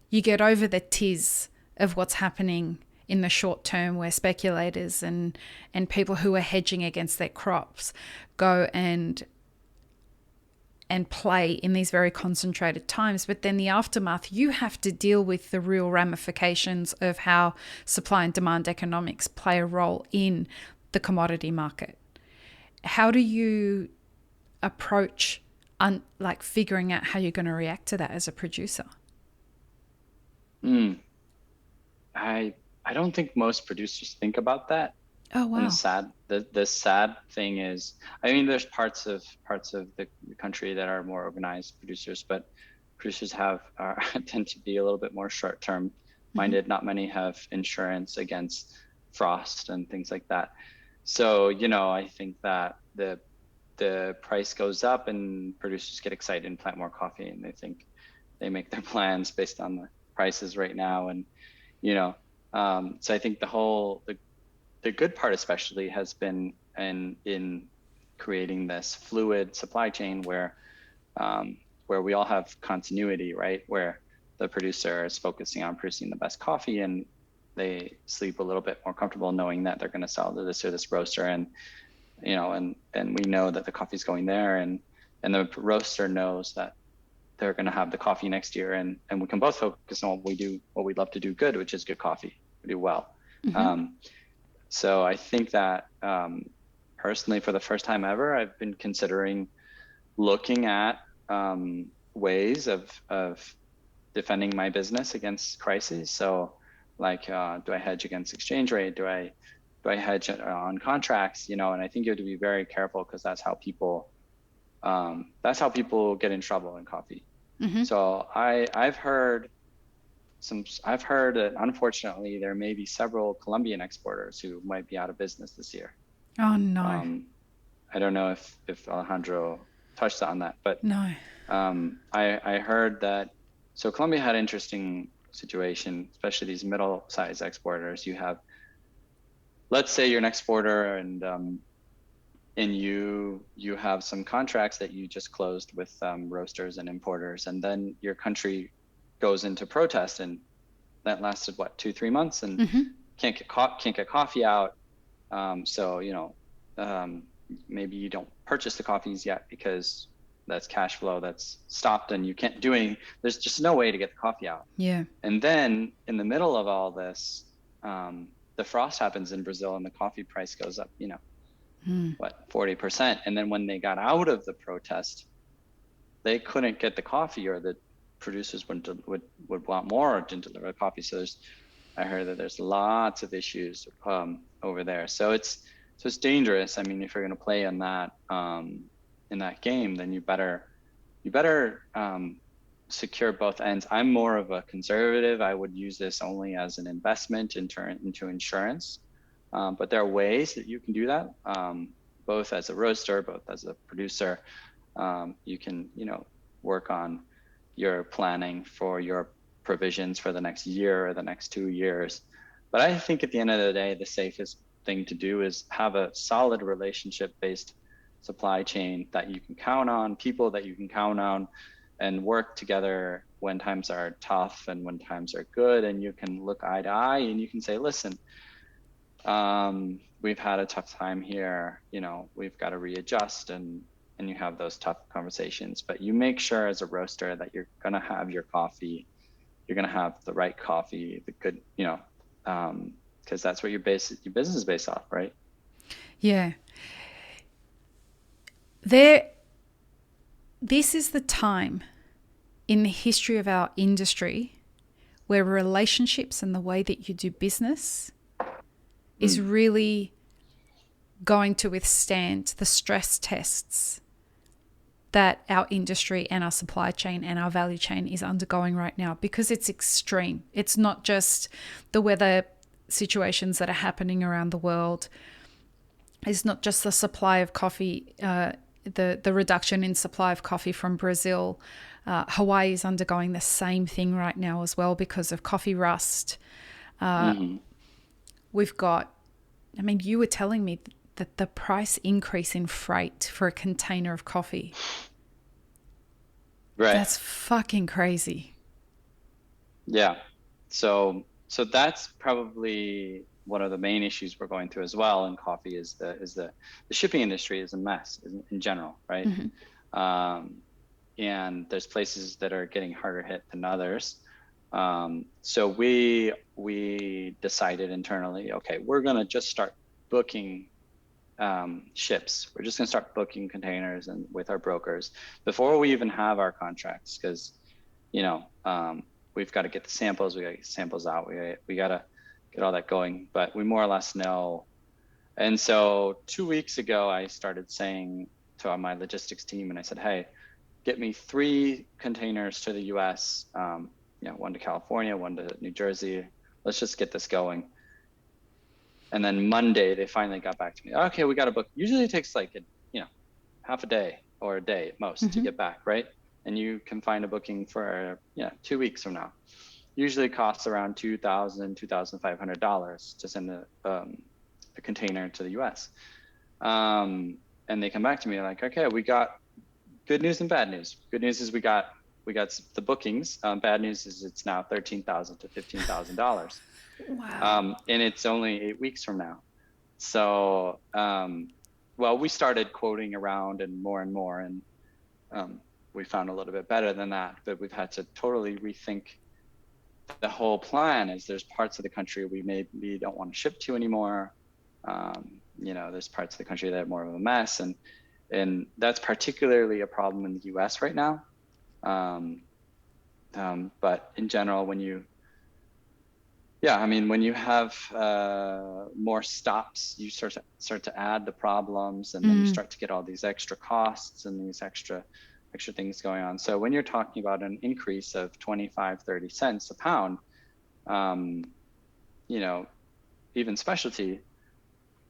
you get over the tiz of what's happening in the short term, where speculators and people who are hedging against their crops go and and play in these very concentrated times. But then the aftermath, you have to deal with the real ramifications of how supply and demand economics play a role in the commodity market. How do you approach like figuring out how you're going to react to that as a producer? I don't think most producers think about that. Oh, And wow. the sad thing is, I mean, there's parts of the country that are more organized producers, but producers tend to be a little bit more short term minded. Not many have insurance against frost and things like that. So, I think that the price goes up and producers get excited and plant more coffee, and they make their plans based on the prices right now. And, so I think the good part especially has been in creating this fluid supply chain where we all have continuity, right? Where the producer is focusing on producing the best coffee, and they sleep a little bit more comfortable knowing that they're going to sell to this or this roaster, and we know that the coffee's going there, and the roaster knows that they're going to have the coffee next year, and we can both focus on what we love to do good, which is good coffee, we do well. So I think that personally, for the first time ever, I've been considering looking at ways of defending my business against crises. So, like, do I hedge against exchange rate? Do I hedge on contracts? And I think you have to be very careful, because that's how people get in trouble in coffee. So I've heard that unfortunately there may be several Colombian exporters who might be out of business this year. Oh, no. I don't know if Alejandro touched on that, but no. I heard that. So Colombia had an interesting situation, especially these middle-sized exporters. You have, let's say you're an exporter, and you have some contracts that you just closed with roasters and importers, and then your country goes into protest, and that lasted 2-3 months, and can't get coffee out. So maybe you don't purchase the coffees yet because that's cash flow that's stopped, and you can't do anything. There's just no way to get the coffee out. Yeah. And then in the middle of all this, the frost happens in Brazil, and the coffee price goes up 40%. And then when they got out of the protest, they couldn't get the coffee, or the producers would want more, or didn't deliver the coffee. So I heard that there's lots of issues over there. So it's dangerous. I mean, if you're going to play in that game, then you better secure both ends. I'm more of a conservative. I would use this only as an investment into insurance. But there are ways that you can do that, both as a roaster, both as a producer. You can, work on your planning for your provisions for the next year or the next 2 years. But I think at the end of the day, the safest thing to do is have a solid relationship-based supply chain that you can count on, people that you can count on, and work together when times are tough and when times are good. And you can look eye to eye, and you can say, listen, we've had a tough time here, we've got to readjust, and you have those tough conversations. But you make sure as a roaster that you're going to have your coffee, you're going to have the right coffee, the good, because that's what your business is based off, right? Yeah. This is the time in the history of our industry where relationships and the way that you do business is really going to withstand the stress tests that our industry and our supply chain and our value chain is undergoing right now, because it's extreme. It's not just the weather situations that are happening around the world. It's not just the supply of coffee, the reduction in supply of coffee from Brazil. Hawaii is undergoing the same thing right now as well because of coffee rust. We've got, you were telling me that the price increase in freight for a container of coffee. Right. That's fucking crazy. Yeah. So that's probably one of the main issues we're going through as well in coffee is the shipping industry is a mess in general, right? and there's places that are getting harder hit than others. So we decided internally, okay, we're gonna just start booking ships. We're just gonna start booking containers and with our brokers before we even have our contracts, because we've got to get the samples, we got to get samples out, we got to get all that going. But we more or less know. And so 2 weeks ago, I started saying to my logistics team, and I said, hey, get me 3 containers to the US, one to California, one to New Jersey. Let's just get this going. And then Monday, they finally got back to me. Okay, we got a book. Usually it takes like, half a day or a day at most to get back, right? And you can find a booking for 2 weeks from now. Usually it costs around $2,000, $2,500 to send a container to the US. And they come back to me like, okay, we got good news and bad news. Good news is we got the bookings. Bad news is it's now $13,000 to $15,000. Wow. And it's only 8 weeks from now. So, we started quoting around and more, and we found a little bit better than that, but we've had to totally rethink the whole plan. Is there's parts of the country we maybe don't want to ship to anymore. There's parts of the country that are more of a mess, and that's particularly a problem in the US right now. But in general, when you have more stops, you start to add the problems, and then you start to get all these extra costs and these extra things going on. So when you're talking about an increase of 25, 30 cents a pound, even specialty,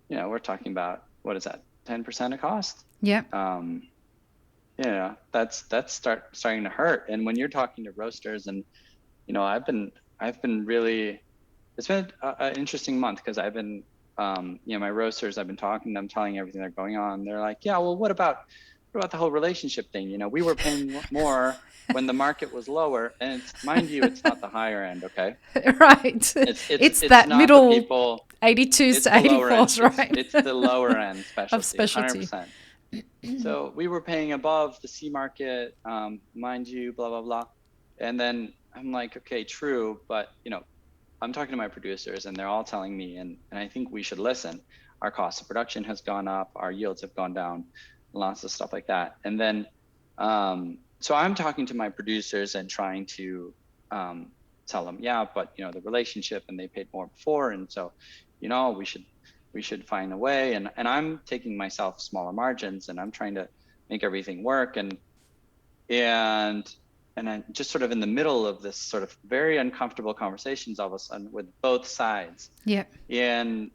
we're talking about, what is that, 10% of cost? Yeah. That's starting to hurt. And when you're talking to roasters, and I've been really, it's been an interesting month, because I've been my roasters, I've been talking to them, telling everything that's going on. They're like, yeah, well, what about the whole relationship thing? We were paying more when the market was lower, and mind you, it's not the higher end, okay? Right. It's that not middle the people, 82s to 84s, right? It's the lower end specialty, of specialty. 100%. So we were paying above the C market, mind you, blah, blah, blah. And then I'm like, okay, true. But, I'm talking to my producers, and they're all telling me, and I think we should listen. Our cost of production has gone up, our yields have gone down, lots of stuff like that. And then, so I'm talking to my producers and trying to tell them, yeah, but the relationship, and they paid more before, and so we should find a way. And I'm taking myself smaller margins, and I'm trying to make everything work, and I'm just sort of in the middle of this sort of very uncomfortable conversations all of a sudden with both sides. Yeah. And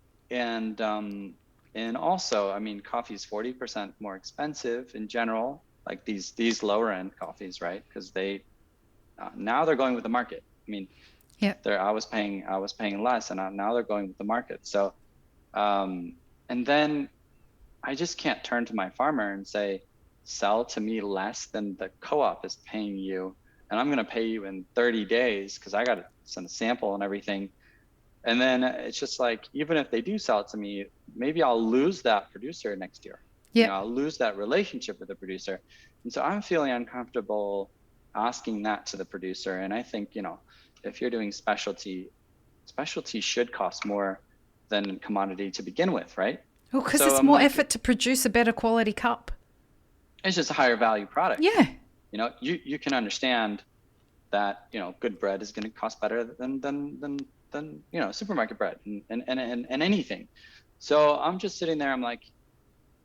also, coffee is 40% more expensive in general, like these lower end coffees, right? Because they now they're going with the market. Yeah. I was paying less, and now they're going with the market. So, and then I just can't turn to my farmer and say, sell to me less than the co-op is paying you, and I'm going to pay you in 30 days because I got to send a sample and everything. And then it's just like, even if they do sell it to me, maybe I'll lose that producer next year. Yeah. I'll lose that relationship with the producer. And so I'm feeling uncomfortable asking that to the producer. And I think, if you're doing specialty should cost more than commodity to begin with, right? Oh, because it's more effort to produce a better quality cup. It's just a higher value product. Yeah. You can understand that, good bread is going to cost better than supermarket bread and anything. So I'm just sitting there, I'm like,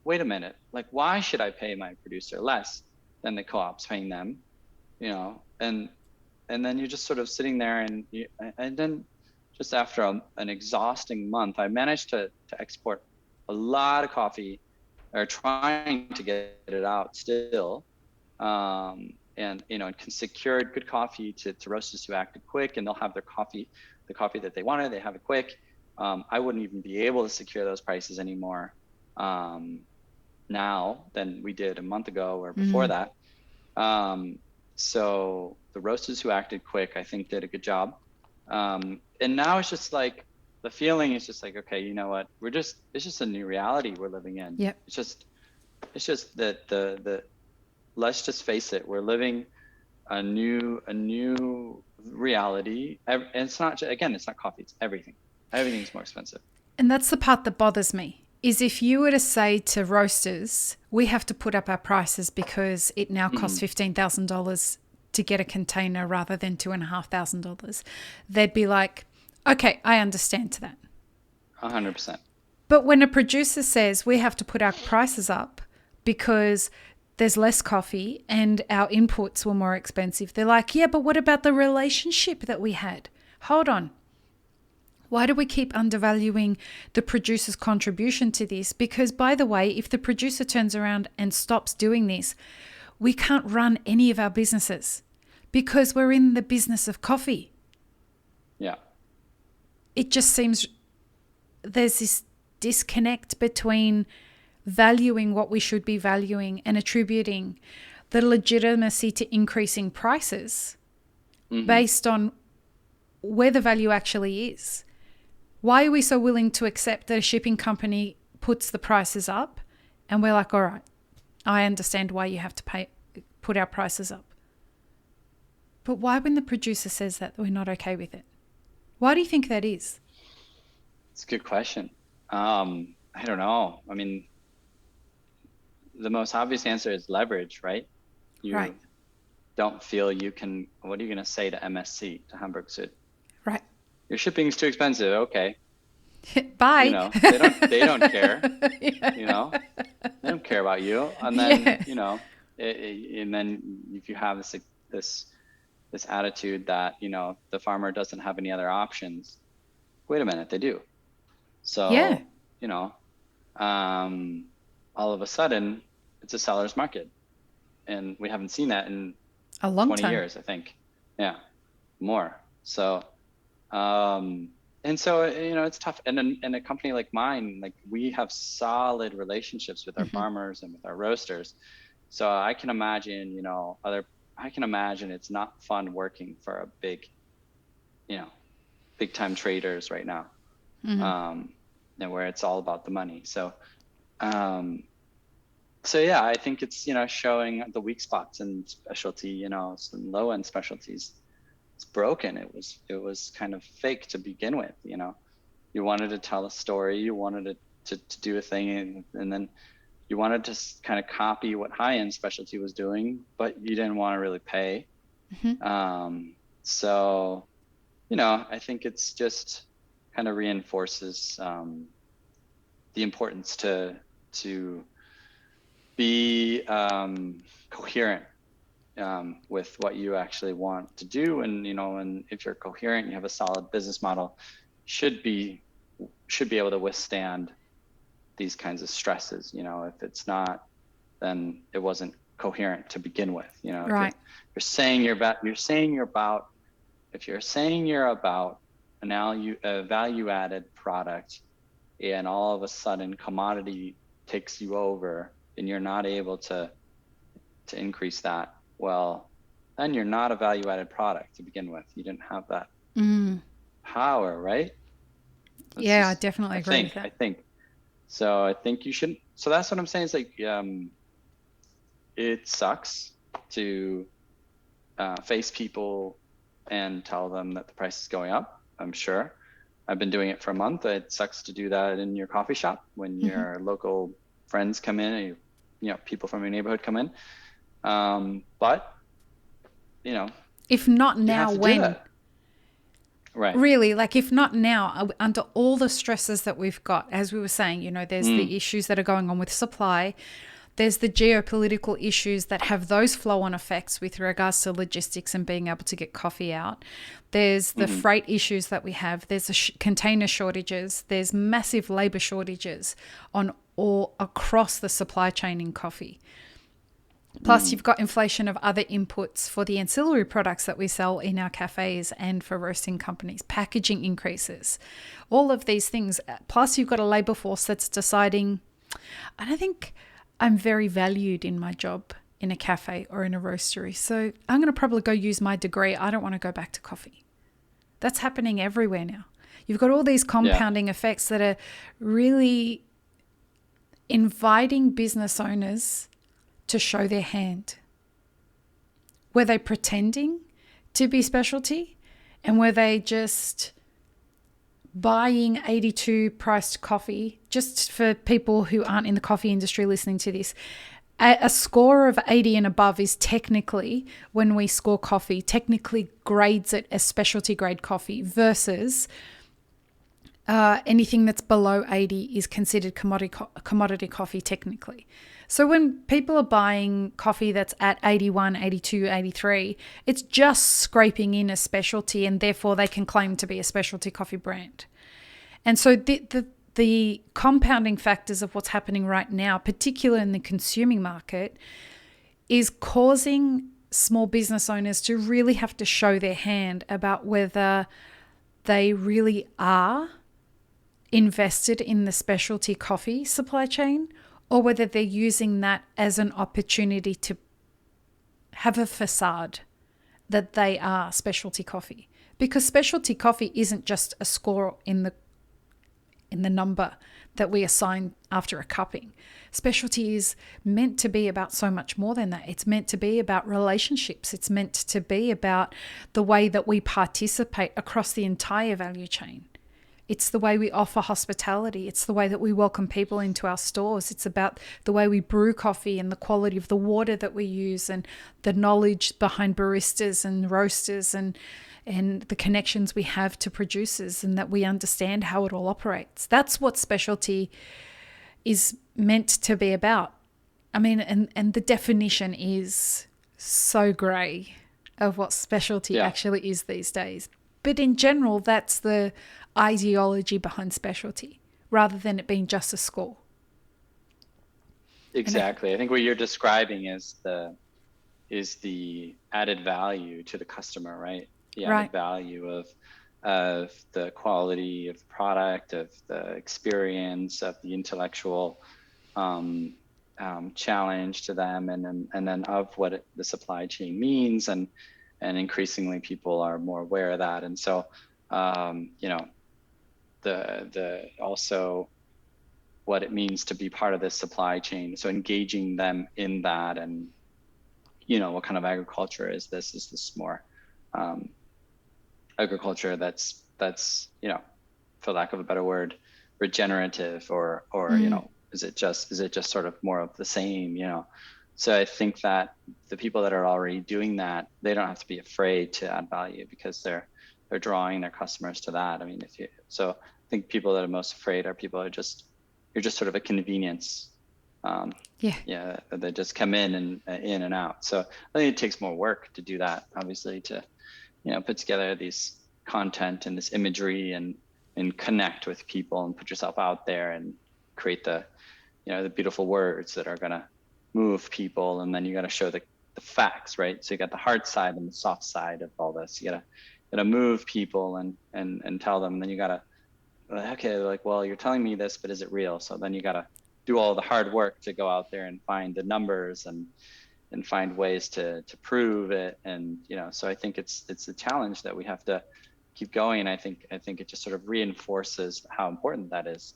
wait a minute, like, why should I pay my producer less than the co-op's paying them? And then you're just sort of sitting there, and then just after an exhausting month, I managed to export a lot of coffee, or trying to get it out still, and can secure good coffee to roasters who acted quick, and they'll have the coffee that they wanted. They have it quick. I wouldn't even be able to secure those prices anymore now than we did a month ago or before that. So the roasters who acted quick, I think, did a good job. And now it's just like, the feeling is just like, okay, you know what? it's just a new reality we're living in. Yeah. It's just that the let's just face it, we're living a new reality. And it's not, again, it's not coffee, it's everything. Everything's more expensive. And that's the part that bothers me, is if you were to say to roasters, we have to put up our prices because it now costs $15,000 to get a container rather than $2,500, they'd be like, okay, I understand to that. 100%. But when a producer says we have to put our prices up because there's less coffee and our inputs were more expensive, they're like, yeah, but what about the relationship that we had? Hold on. Why do we keep undervaluing the producer's contribution to this? Because, by the way, if the producer turns around and stops doing this, we can't run any of our businesses because we're in the business of coffee. Yeah. It just seems there's this disconnect between valuing what we should be valuing and attributing the legitimacy to increasing prices based on where the value actually is. Why are we so willing to accept that a shipping company puts the prices up and we're like, all right, I understand why you have to put our prices up. But why when the producer says that we're not okay with it? Why do you think that is? It's a good question. I don't know. I mean, the most obvious answer is leverage, right? You don't feel you can, what are you going to say to MSC, to Hamburg Süd? Right. Your shipping is too expensive. Okay. Bye. You know, they don't care. Yeah. You know, they don't care about you. And then, you know, and then if you have this attitude that, you know, the farmer doesn't have any other options, wait a minute, they do. So, you know, all of a sudden it's a seller's market, and we haven't seen that in a long 20 time. years, I think. Yeah, more. So, and so, you know, it's tough. And in a company like mine, like we have solid relationships with our farmers and with our roasters. So I can imagine, you know, I can imagine it's not fun working for a big, you know, big time traders right now. And where it's all about the money. So, so yeah, I think it's, you know, showing the weak spots in specialty, you know, some low end specialties. It's broken. It was kind of fake to begin with. You know, you wanted to tell a story, you wanted to do a thing, and then you wanted to kind of copy what high end specialty was doing, but you didn't want to really pay. So, you know, I think it's just kind of reinforces the importance to be coherent with what you actually want to do. And, you know, and if you're coherent, you have a solid business model, should be able to withstand these kinds of stresses. You know, if it's not, then it wasn't coherent to begin with. You know, right. If you're saying you're about a value added product, and all of a sudden commodity takes you over and you're not able to increase that, well, then you're not a value added product to begin with. You didn't have that power, right? I definitely agree with that. I think so. I think you should. So that's what I'm saying. Is like, it sucks to face people and tell them that the price is going up. I'm sure. I've been doing it for a month. It sucks to do that in your coffee shop when your local friends come in, and you know, people from your neighborhood come in. But you know, if not now, when? Right. Really, like if not now, under all the stresses that we've got, as we were saying, you know, there's the issues that are going on with supply. There's the geopolitical issues that have those flow-on effects with regards to logistics and being able to get coffee out. There's the freight issues that we have. There's container shortages. There's massive labor shortages on all across the supply chain in coffee. Plus, you've got inflation of other inputs for the ancillary products that we sell in our cafes and for roasting companies, packaging increases, all of these things. Plus, you've got a labor force that's deciding, I don't think I'm very valued in my job in a cafe or in a roastery, so I'm going to probably go use my degree. I don't want to go back to coffee. That's happening everywhere now. You've got all these compounding effects that are really inviting business owners to show their hand. Were they pretending to be specialty? And were they just buying 82 priced coffee? Just for people who aren't in the coffee industry listening to this, a score of 80 and above is technically, when we score coffee, technically grades it as specialty grade coffee, versus anything that's below 80 is considered commodity coffee technically. So when people are buying coffee that's at 81, 82, 83, it's just scraping in a specialty, and therefore they can claim to be a specialty coffee brand. And so the compounding factors of what's happening right now, particularly in the consuming market, is causing small business owners to really have to show their hand about whether they really are invested in the specialty coffee supply chain, or whether they're using that as an opportunity to have a facade that they are specialty coffee. Because specialty coffee isn't just a score in the number that we assign after a cupping. Specialty is meant to be about so much more than that. It's meant to be about relationships. It's meant to be about the way that we participate across the entire value chain. It's the way we offer hospitality. It's the way that we welcome people into our stores. It's about the way we brew coffee and the quality of the water that we use and the knowledge behind baristas and roasters and the connections we have to producers, and that we understand how it all operates. That's what specialty is meant to be about. I mean, and the definition is so grey of what specialty actually is these days. But in general, that's the ideology behind specialty, rather than it being just a score. Exactly. I think what you're describing is the added value to the customer, right? The added value of the quality of the product, of the experience, of the intellectual challenge to them, and then of what the supply chain means, and increasingly people are more aware of that. And so the also what it means to be part of this supply chain. So engaging them in that, and what kind of agriculture is this? Is this more agriculture that's for lack of a better word, regenerative, or is it just sort of more of the same? So I think that the people that are already doing that, they don't have to be afraid to add value, because they're drawing their customers to that. I mean, I think people that are most afraid are people that you're just sort of a convenience. They just come in and out. So I think it takes more work to do that, obviously, to put together these content and this imagery and connect with people and put yourself out there and create the beautiful words that are going to move people. And then you got to show the facts, right? So you got the hard side and the soft side of all this. You gotta move people and tell them. And then you gotta, okay, like, well, you're telling me this, but is it real? So then you gotta do all the hard work to go out there and find the numbers and find ways to prove it. And so I think it's a challenge that we have to keep going. And I think it just sort of reinforces how important that is.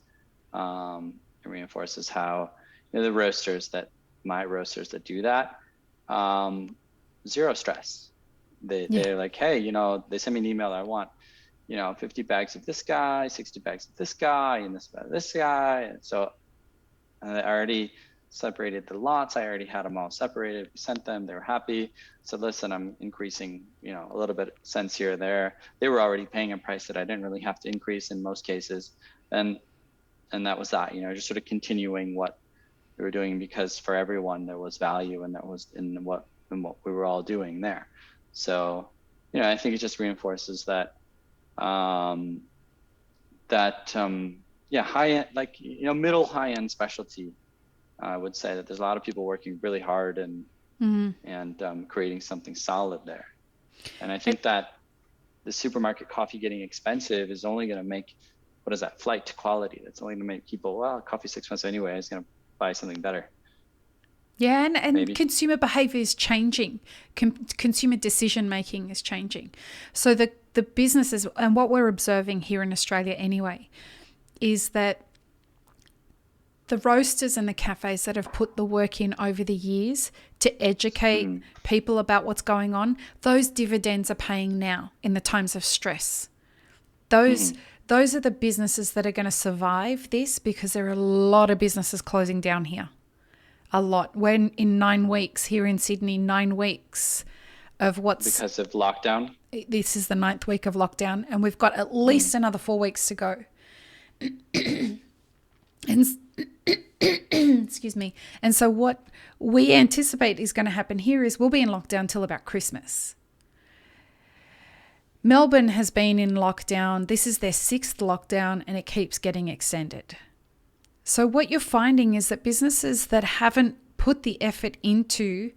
It reinforces how the my roasters that do that, zero stress. They're like, hey, they send me an email. I want 50 bags of this guy, 60 bags of this guy, and this guy. And so I already separated the lots. I already had them all separated. We sent them. They were happy. So listen, I'm increasing, a little bit cents here or there. They were already paying a price that I didn't really have to increase in most cases. And that was that, just sort of continuing what we were doing, because for everyone there was value, and that was in what we were all doing there. So, I think it just reinforces that, high end, like, middle high end specialty. I would say that there's a lot of people working really hard and creating something solid there. And I think that the supermarket coffee getting expensive is only going to make, what is that, flight to quality? That's only going to make people, well, coffee's expensive anyway, I was going to buy something better. Yeah, and consumer behavior is changing. Consumer decision making is changing. So the businesses, and what we're observing here in Australia anyway, is that the roasters and the cafes that have put the work in over the years to educate people about what's going on, those dividends are paying now in the times of stress. Those are the businesses that are going to survive this, because there are a lot of businesses closing down here. A lot. When in 9 weeks here in Sydney, 9 weeks of what's... Because of lockdown? This is the 9th week of lockdown, and we've got at least another 4 weeks to go. And excuse me. And so what we anticipate is going to happen here is we'll be in lockdown till about Christmas. Melbourne has been in lockdown. This is their 6th lockdown, and it keeps getting extended. So what you're finding is that businesses that haven't put the effort into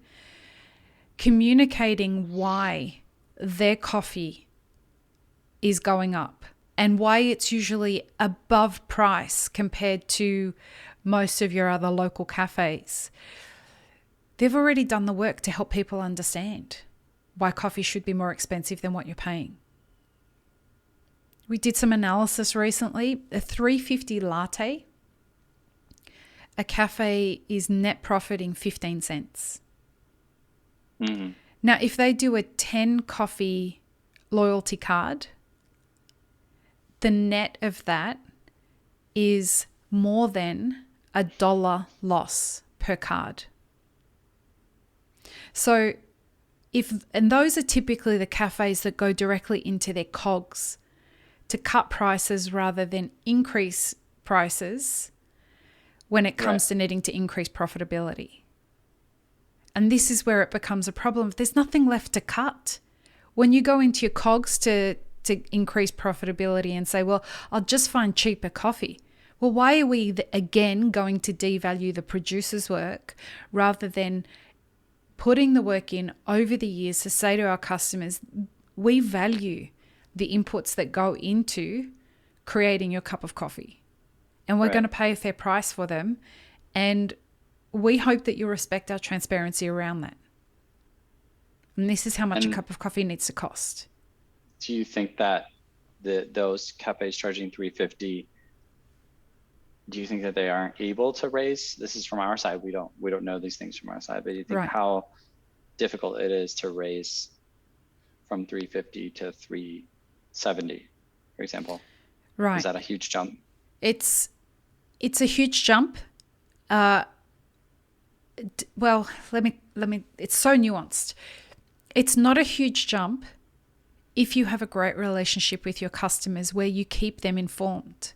communicating why their coffee is going up and why it's usually above price compared to most of your other local cafes, they've already done the work to help people understand why coffee should be more expensive than what you're paying. We did some analysis recently. A $3.50 latte, a cafe is net profiting 15 cents. Now, if they do a 10 coffee loyalty card, the net of that is more than $1 loss per card. So and those are typically the cafes that go directly into their cogs to cut prices rather than increase prices when it comes to needing to increase profitability. And this is where it becomes a problem. There's nothing left to cut. When you go into your cogs to increase profitability and say, well, I'll just find cheaper coffee. Well, why are we again going to devalue the producer's work rather than putting the work in over the years to say to our customers, we value the inputs that go into creating your cup of coffee, and we're going to pay a fair price for them, and we hope that you respect our transparency around that. And this is how much a cup of coffee needs to cost. Do you think that those cafes charging $3.50, do you think that they aren't able to raise? This is from our side. We don't know these things from our side, but do you think how difficult it is to raise from $3.50 to $3.70, for example? Right. Is that a huge jump? It's a huge jump. Well, let me. It's so nuanced. It's not a huge jump if you have a great relationship with your customers where you keep them informed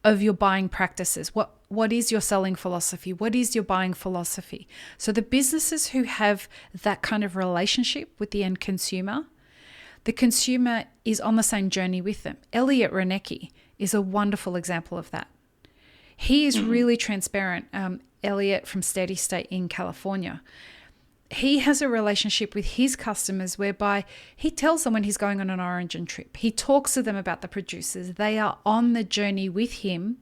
of your buying practices. What is your selling philosophy? What is your buying philosophy? So the businesses who have that kind of relationship with the end consumer, the consumer is on the same journey with them. Elliot Renecki is a wonderful example of that. He is really transparent. Elliot from Steady State in California. He has a relationship with his customers whereby he tells them when he's going on an origin trip. He talks to them about the producers. They are on the journey with him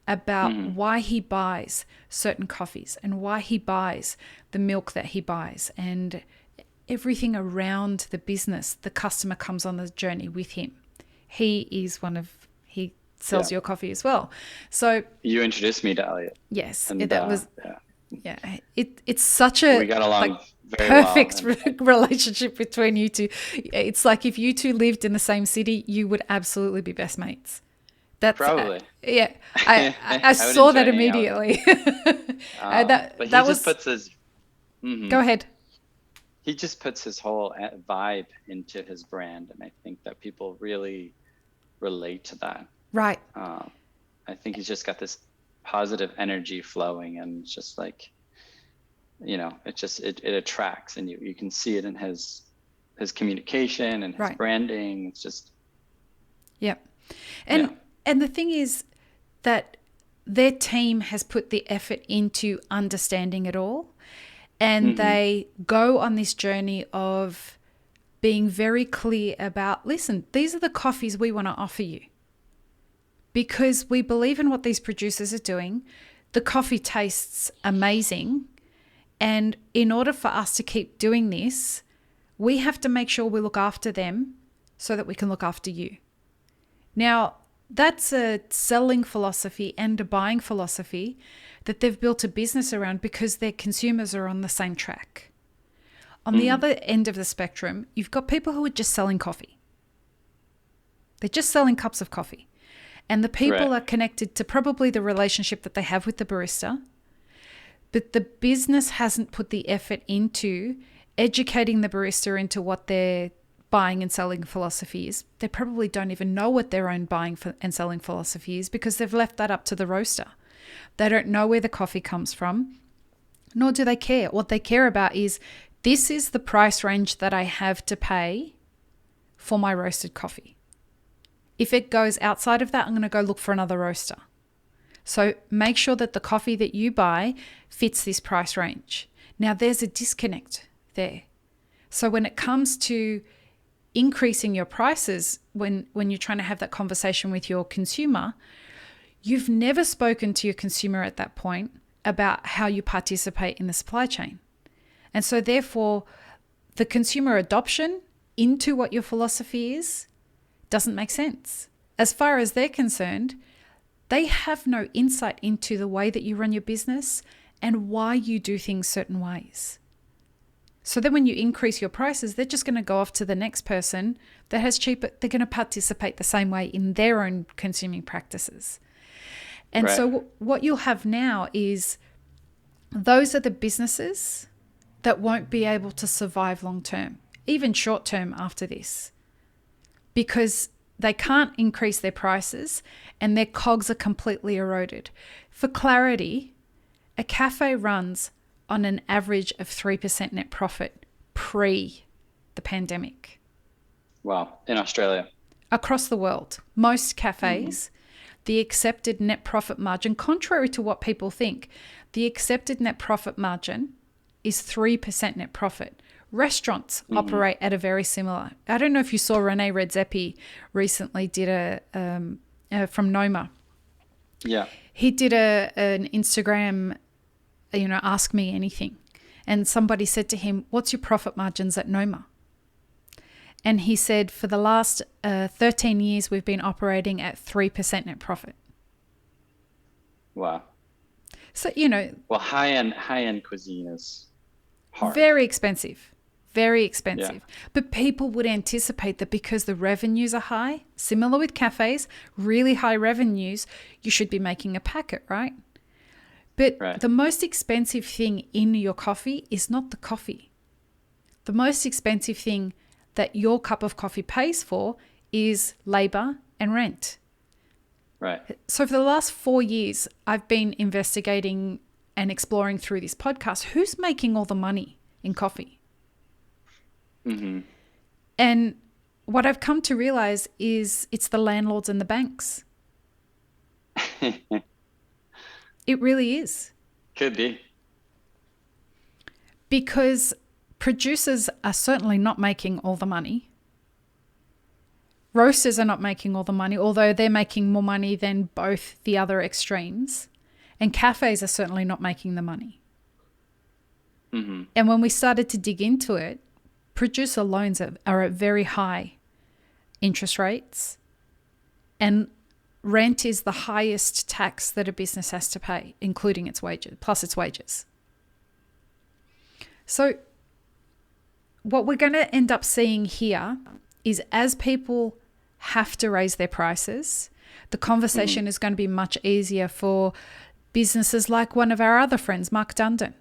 about why he buys certain coffees and why he buys the milk that he buys, and everything around the business. The customer comes on the journey with him. He sells your coffee as well. So you introduced me to Elliot. Yes, and, that was it's such a we got along very perfect well. relationship between you two. It's like if you two lived in the same city, you would absolutely be best mates. That's probably. I saw that immediately. But he just puts his Go ahead. He just puts his whole vibe into his brand, and I think that people really relate to that. Right. I think he's just got this positive energy flowing, and just like, it attracts, and you can see it in his communication and his branding. It's just. Yep. And the thing is that their team has put the effort into understanding it all, and they go on this journey of being very clear about, listen, these are the coffees we want to offer you, because we believe in what these producers are doing. The coffee tastes amazing. And in order for us to keep doing this, we have to make sure we look after them so that we can look after you. Now, That's a selling philosophy and a buying philosophy that they've built a business around because their consumers are on the same track. On the other end of the spectrum, you've got people who are just selling coffee. They're just selling cups of coffee. And the people are connected to probably the relationship that they have with the barista. But the business hasn't put the effort into educating the barista into what their buying and selling philosophy is. They probably don't even know what their own buying and selling philosophy is because they've left that up to the roaster. They don't know where the coffee comes from, nor do they care. What they care about is, this is the price range that I have to pay for my roasted coffee. If it goes outside of that, I'm going to go look for another roaster. So make sure that the coffee that you buy fits this price range. Now, there's a disconnect there. So when it comes to increasing your prices, when you're trying to have that conversation with your consumer, you've never spoken to your consumer at that point about how you participate in the supply chain. And so therefore, the consumer adoption into what your philosophy is doesn't make sense. As far as they're concerned, they have no insight into the way that you run your business and why you do things certain ways. So then when you increase your prices, they're just going to go off to the next person that has cheaper. They're going to participate the same way in their own consuming practices. And so what you'll have now is, those are the businesses that won't be able to survive long term, even short term after this, because they can't increase their prices and their cogs are completely eroded. For clarity, a cafe runs on an average of 3% net profit pre the pandemic. Wow. In Australia. Across the world, most cafes, the accepted net profit margin, contrary to what people think, the accepted net profit margin is 3% net profit. Restaurants operate at a very similar. I don't know if you saw Rene Redzepi recently did from Noma. Yeah. He did an Instagram, ask me anything. And somebody said to him, what's your profit margins at Noma? And he said, for the last 13 years, we've been operating at 3% net profit. Wow. So, well, high-end cuisine is hard. Very expensive. Yeah. But people would anticipate that because the revenues are high, similar with cafes, really high revenues, you should be making a packet, right? But the most expensive thing in your coffee is not the coffee. The most expensive thing that your cup of coffee pays for is labor and rent. Right. So for the last 4 years, I've been investigating and exploring through this podcast, who's making all the money in coffee? And what I've come to realize is it's the landlords and the banks. It really is. Could be. Because producers are certainly not making all the money. Roasters are not making all the money, although they're making more money than both the other extremes. And cafes are certainly not making the money. And when we started to dig into it, producer loans are at very high interest rates. And rent is the highest tax that a business has to pay, including its wages, plus its wages. So what we're going to end up seeing here is, as people have to raise their prices, the conversation is going to be much easier for businesses like one of our other friends, Mark Dundon.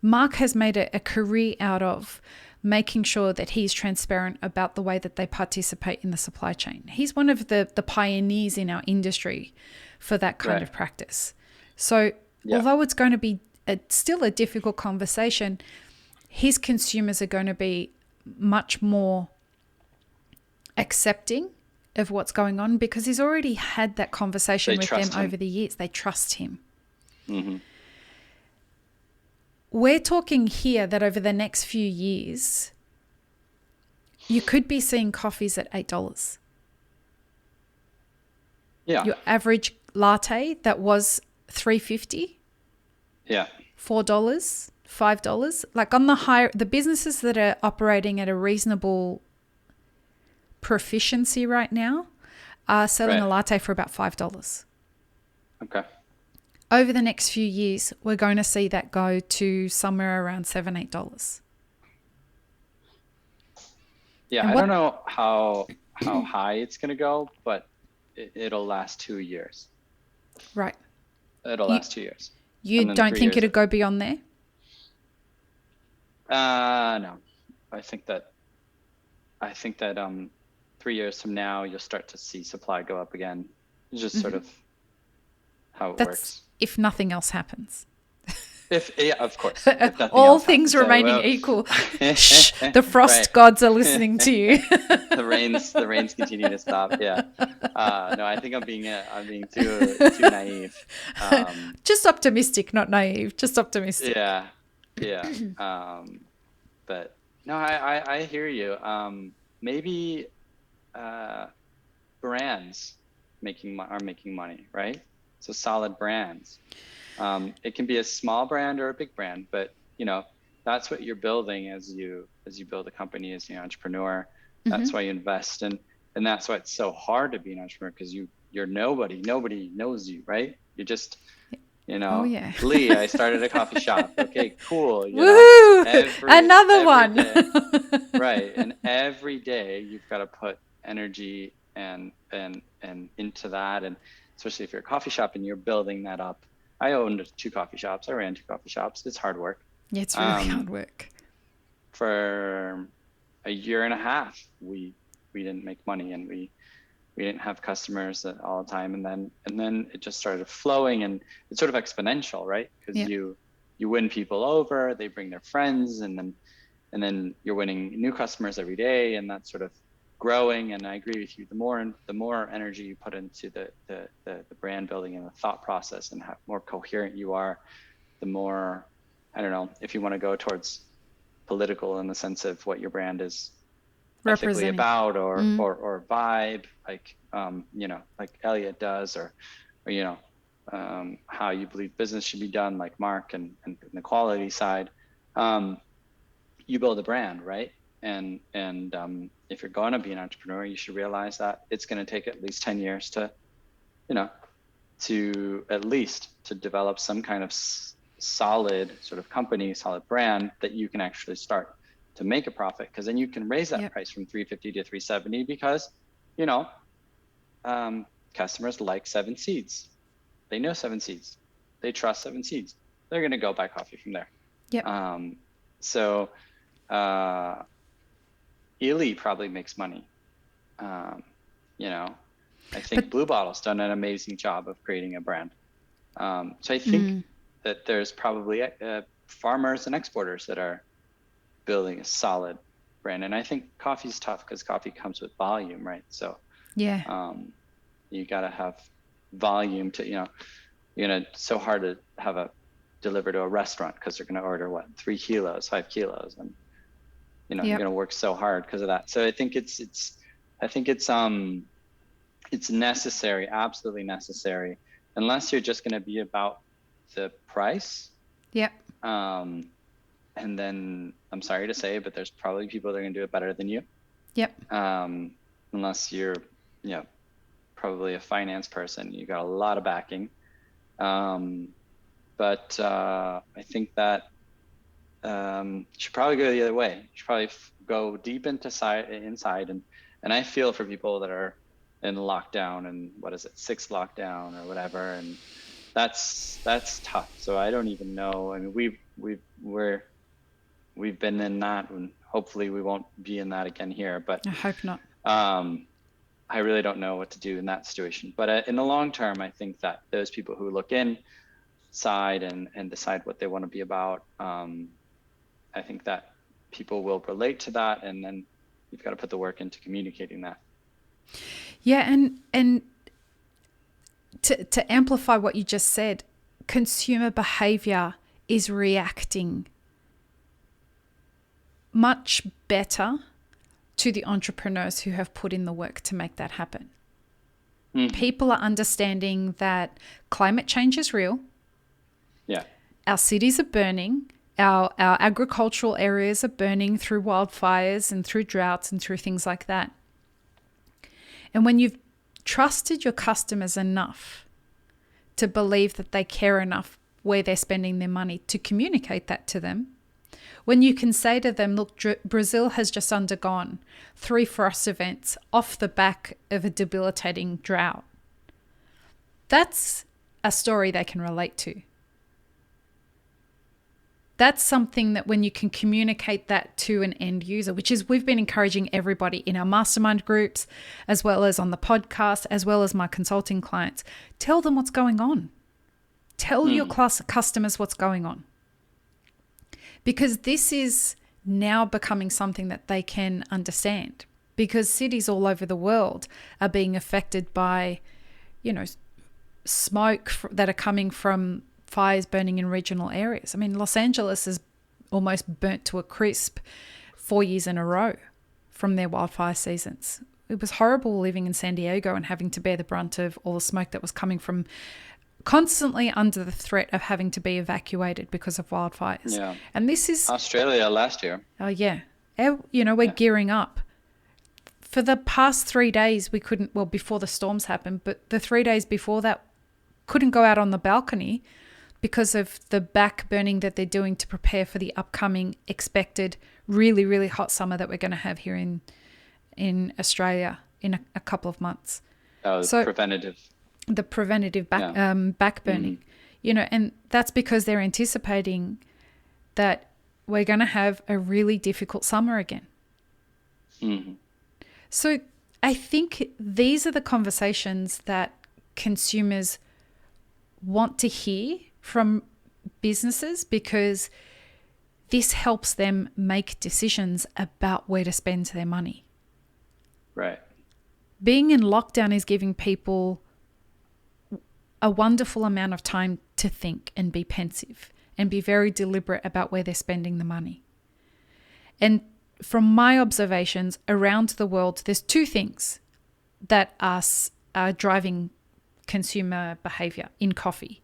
Mark has made a career out of making sure that he's transparent about the way that they participate in the supply chain. He's one of the pioneers in our industry for that kind of practice. So although it's going to be still a difficult conversation, his consumers are going to be much more accepting of what's going on because he's already had that conversation with them over the years. They trust him. We're talking here that over the next few years, you could be seeing coffees at $8. Yeah. Your average latte that was $3.50. Yeah. $4, $5. Like on the businesses that are operating at a reasonable proficiency right now are selling a Right. latte for about $5. Okay. Over the next few years, we're going to see that go to somewhere around $7, $8. Yeah, And I what? don't know how high it's gonna go, but it'll last 2 years. Right. It'll You last 2 years, you and then don't three think years. it'd go beyond there? No, I think that 3 years from now you'll start to see supply go up again. It's just sort of how it That's works. if nothing else happens. Yeah, of course. If nothing All else things happens, remaining well, equal. Shh, the frost right. gods are listening to you. The rains continue to stop. Yeah. No, I think I'm being too naive. Just optimistic, not naive. Just optimistic. Yeah, yeah. But no, I hear you. Maybe uh, brands are making money, right? So solid brands. It can be a small brand or a big brand, but that's what you're building as you build a company as an entrepreneur. That's why you invest, and that's why it's so hard to be an entrepreneur, because you're nobody knows you, right? You're just Oh yeah. Lee, I started a coffee shop. Okay, cool. Woohoo! Another Every one. day, right? And every day you've got to put energy and into that, and especially if you're a coffee shop and you're building that up. I owned 2 coffee shops. I ran 2 coffee shops. It's hard work. Yeah, it's really hard Um, work. for a year and a half, we didn't make money, and we didn't have customers all the time, and then it just started flowing, and it's sort of exponential, right? Because Yeah. you win people over, they bring their friends, and then you're winning new customers every day, and that's sort of growing. And I agree with you. The more energy you put into the brand building and the thought process, and how more coherent you are, the more, I don't know, if you want to go towards political in the sense of what your brand is ethically Representing. about, or vibe, like like Elliot does, or how you believe business should be done, like Mark, and the quality side. You build a brand, right? And if you're going to be an entrepreneur, you should realize that it's going to take at least 10 years to at least to develop some kind of solid sort of company, solid brand that you can actually start to make a profit, because then you can raise that price from 350 to 370, because customers like 7 Seeds. They know 7 Seeds. They trust 7 Seeds. They're going to go buy coffee from there. Yep. So Ely probably makes money. I think Blue Bottle's done an amazing job of creating a brand. So I think that there's probably farmers and exporters that are building a solid brand. And I think coffee's tough, because coffee comes with volume, right? So Yeah. you got to have volume to, so hard to have a deliver to a restaurant, because they're going to order 3 kilos, 5 kilos, and you're going to work so hard because of that. So I think it's necessary, absolutely necessary, unless you're just going to be about the price. Yep. And then I'm sorry to say, but there's probably people that are going to do it better than you. Yep. Unless you're, probably a finance person, you got a lot of backing. But I think that you should probably go the other way. You should probably go deep inside, and I feel for people that are in lockdown, and what is it, 6th lockdown or whatever, and that's tough. So I don't even know. I mean, we've been in that, and hopefully we won't be in that again here. But I hope not. I really don't know what to do in that situation. But in the long term, I think that those people who look inside and decide what they want to be about, I think that people will relate to that, and then you've got to put the work into communicating that. Yeah, and to amplify what you just said, consumer behavior is reacting much better to the entrepreneurs who have put in the work to make that happen. Mm-hmm. People are understanding that climate change is real. Yeah. Our cities are burning. Our agricultural areas are burning through wildfires and through droughts and through things like that. And when you've trusted your customers enough to believe that they care enough where they're spending their money to communicate that to them, when you can say to them, look, Brazil has just undergone 3 frost events off the back of a debilitating drought, that's a story they can relate to. That's something that when you can communicate that to an end user, which is we've been encouraging everybody in our mastermind groups, as well as on the podcast, as well as my consulting clients, tell them what's going on. Tell your customers what's going on. Because this is now becoming something that they can understand. Because cities all over the world are being affected by, smoke that are coming from fires burning in regional areas. I mean, Los Angeles is almost burnt to a crisp 4 years in a row from their wildfire seasons. It was horrible living in San Diego and having to bear the brunt of all the smoke that was coming from, constantly under the threat of having to be evacuated because of wildfires. Yeah. And this is Australia last year. Oh yeah. We're gearing up. For the past 3 days, we couldn't, before the storms happened, but the 3 days before that, couldn't go out on the balcony because of the back burning that they're doing to prepare for the upcoming expected really, really hot summer that we're going to have here in Australia in a couple of months. Oh, so preventative. The preventative back burning, and that's because they're anticipating that we're going to have a really difficult summer again. Mm-hmm. So I think these are the conversations that consumers want to hear from businesses, because this helps them make decisions about where to spend their money. Right. Being in lockdown is giving people a wonderful amount of time to think and be pensive and be very deliberate about where they're spending the money. And from my observations around the world, there's 2 things that are driving consumer behavior in coffee.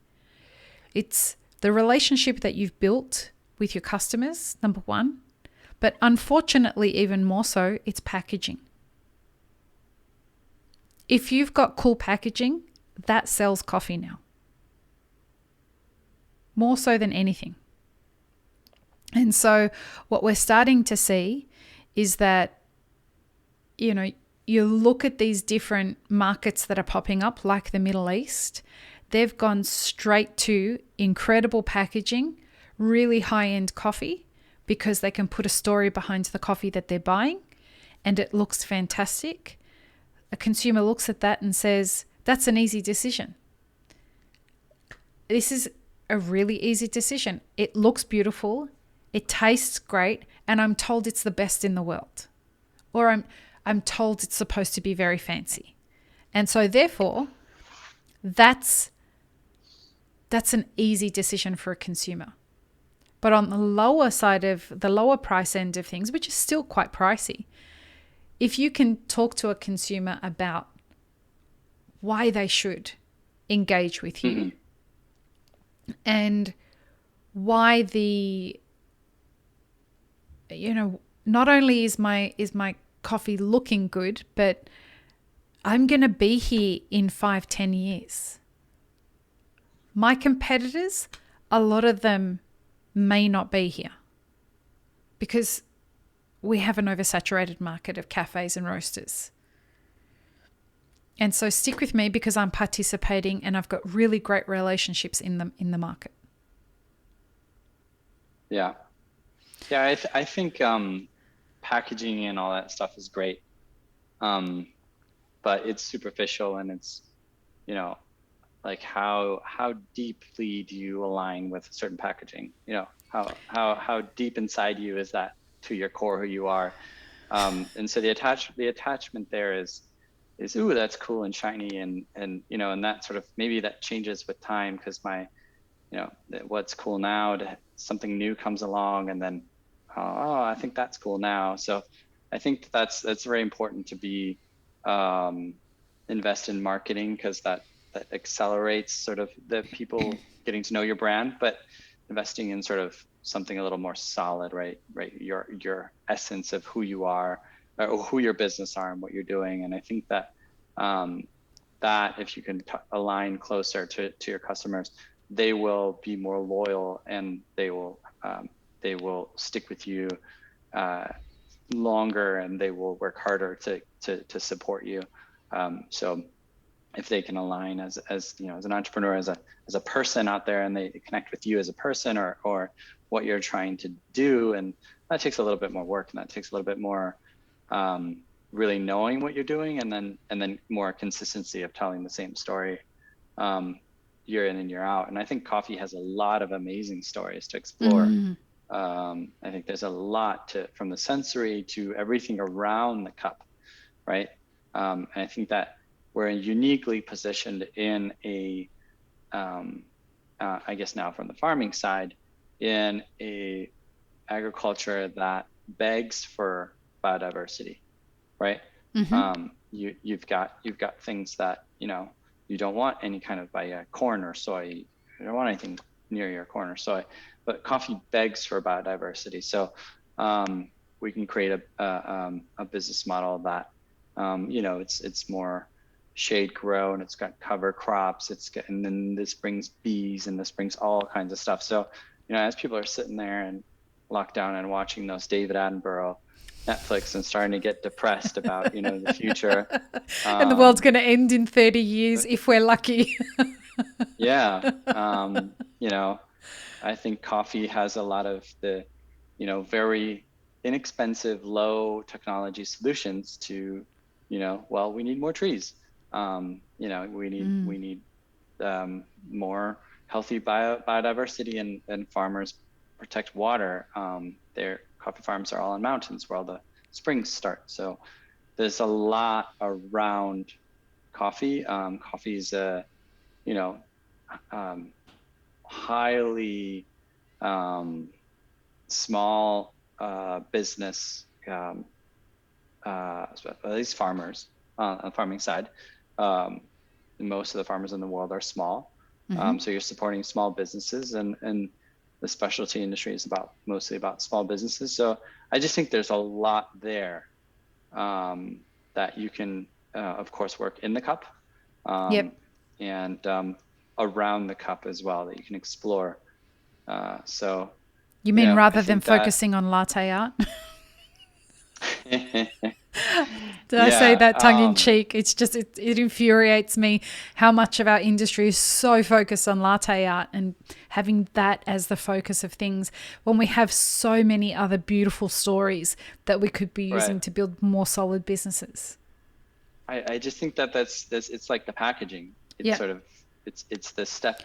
It's the relationship that you've built with your customers, number 1, but unfortunately even more so, it's packaging. If you've got cool packaging, that sells coffee now. More so than anything. And so what we're starting to see is that, you look at these different markets that are popping up, like the Middle East, they've gone straight to incredible packaging, really high-end coffee, because they can put a story behind the coffee that they're buying and it looks fantastic. A consumer looks at that and says, that's an easy decision. This is a really easy decision. It looks beautiful, it tastes great, and I'm told it's the best in the world. Or I'm told it's supposed to be very fancy. And so therefore, that's an easy decision for a consumer. But on the lower side of the lower price end of things, which is still quite pricey, if you can talk to a consumer about why they should engage with you and why not only is my coffee looking good, but I'm going to be here in 5-10 years. My competitors, a lot of them may not be here because we have an oversaturated market of cafes and roasters. And so stick with me because I'm participating and I've got really great relationships in the market. Yeah. Yeah, I think packaging and all that stuff is great. But it's superficial, and it's, like how deeply do you align with certain packaging? How deep inside you is that to your core, who you are? And so the attachment there is, ooh, that's cool and shiny, and and that sort of, maybe that changes with time, because what's cool now, something new comes along, and then I think that's cool now. So I think that's very important to be invest in marketing, because that accelerates sort of the people getting to know your brand, but investing in sort of something a little more solid, right? Your essence of who you are, or who your business are and what you're doing. And I think that that if you can align closer to your customers, they will be more loyal, and they will stick with you longer, and they will work harder to support you. So if they can align as an entrepreneur, as a person out there, and they connect with you as a person, or what you're trying to do, and that takes a little bit more work, and that takes a little bit more really knowing what you're doing, and then more consistency of telling the same story year in and year out. And I think coffee has a lot of amazing stories to explore. I think there's a lot from the sensory to everything around the cup, right? And I think that we're uniquely positioned in I guess now from the farming side, in a agriculture that begs for biodiversity, right? You've got things that you don't want any kind of corn or soy. You don't want anything near your corn or soy, but coffee begs for biodiversity. So we can create a business model that it's more shade grown, it's got cover crops, and then this brings bees, and this brings all kinds of stuff. So as people are sitting there and locked down and watching those David Attenborough Netflix and starting to get depressed about the future, and the world's going to end in 30 years if we're lucky. Yeah. I think coffee has a lot of the very inexpensive, low technology solutions to we need more trees. We need more healthy biodiversity, and farmers protect water. Their coffee farms are all on mountains where all the springs start. So there's a lot around coffee. Coffee is a highly small business, at least farmers on the farming side. Most of the farmers in the world are small. So you're supporting small businesses, and the specialty industry is mostly about small businesses. So I just think there's a lot there that you can, of course, work in the cup, and around the cup as well, that you can explore. So you mean rather than focusing on latte art? Did I say that tongue in cheek? It's just, it infuriates me how much of our industry is so focused on latte art and having that as the focus of things, when we have so many other beautiful stories that we could be using to build more solid businesses. I just think that's it's like the packaging. It's sort of, it's the step,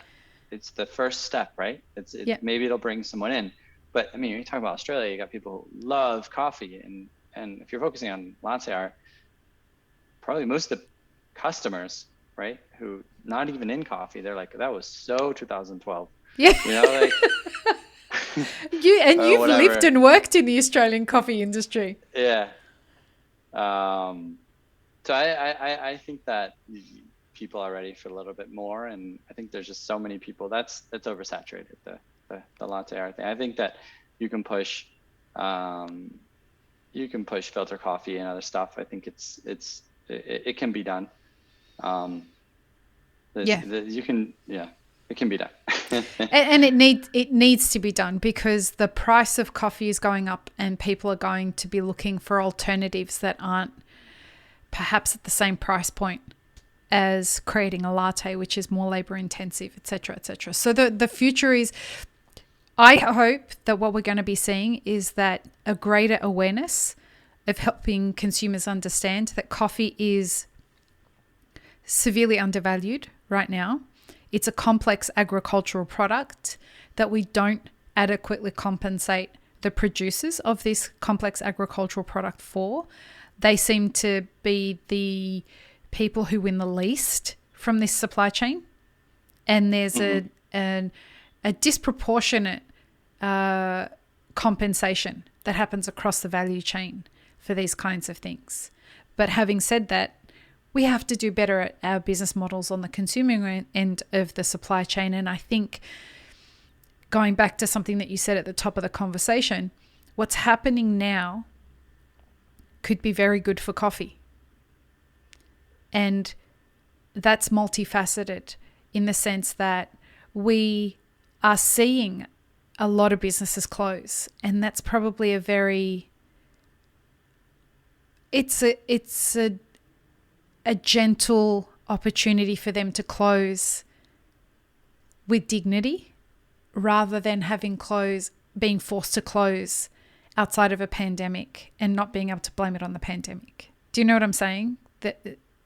it's the first step, right? Maybe it'll bring someone in, but I mean, when you talk about Australia, you got people who love coffee, and if you're focusing on latte art, probably most of the customers, right, who not even in coffee, they're like, that was so 2012. Yeah. You've lived and worked in the Australian coffee industry. Yeah. So I think that people are ready for a little bit more, and I think there's just so many people that's oversaturated, the latte art thing. I think that you can push filter coffee and other stuff. I think it can be done. It can be done. And it needs to be done, because the price of coffee is going up, and people are going to be looking for alternatives that aren't perhaps at the same price point as creating a latte, which is more labor intensive, et cetera, et cetera. So the future is, I hope that what we're going to be seeing is that a greater awareness of helping consumers understand that coffee is severely undervalued right now. It's a complex agricultural product that we don't adequately compensate the producers of this complex agricultural product for. They seem to be the people who win the least from this supply chain. And there's a disproportionate compensation that happens across the value chain for these kinds of things. But having said that, we have to do better at our business models on the consumer end of the supply chain. And I think, going back to something that you said at the top of the conversation, what's happening now could be very good for coffee. And that's multifaceted in the sense that we are seeing a lot of businesses close, and that's probably it's a gentle opportunity for them to close with dignity rather than being forced to close outside of a pandemic and not being able to blame it on the pandemic. Do you know what I'm saying?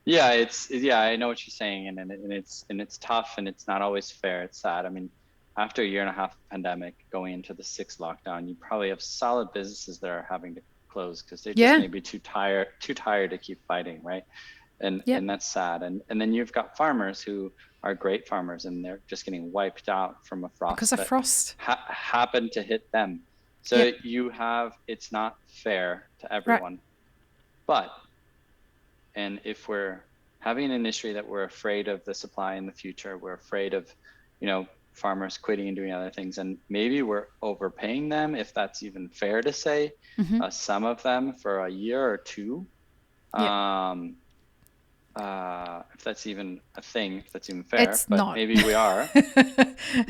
Yeah, I know what you're saying, and it's tough, and it's not always fair. It's sad. I mean, after a year and a half of pandemic, going into the 6th lockdown, you probably have solid businesses that are having to close because they're just maybe too tired to keep fighting, right? And that's sad. And then you've got farmers who are great farmers, and they're just getting wiped out from a frost because of frost happened to hit them. So it's not fair to everyone. Right. And if we're having an industry that we're afraid of the supply in the future, we're afraid of, farmers quitting and doing other things, and maybe we're overpaying them, if that's even fair to say, some of them for a year or two. If that's even a thing, if that's even fair, it's but not. Maybe we are.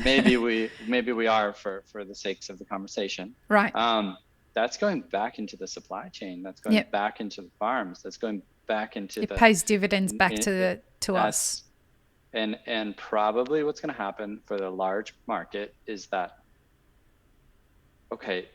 maybe we are for the sakes of the conversation. Right. That's going back into the supply chain. That's going back into the farms. That's going back into it pays dividends back to us. And probably what's going to happen for the large market is that, okay,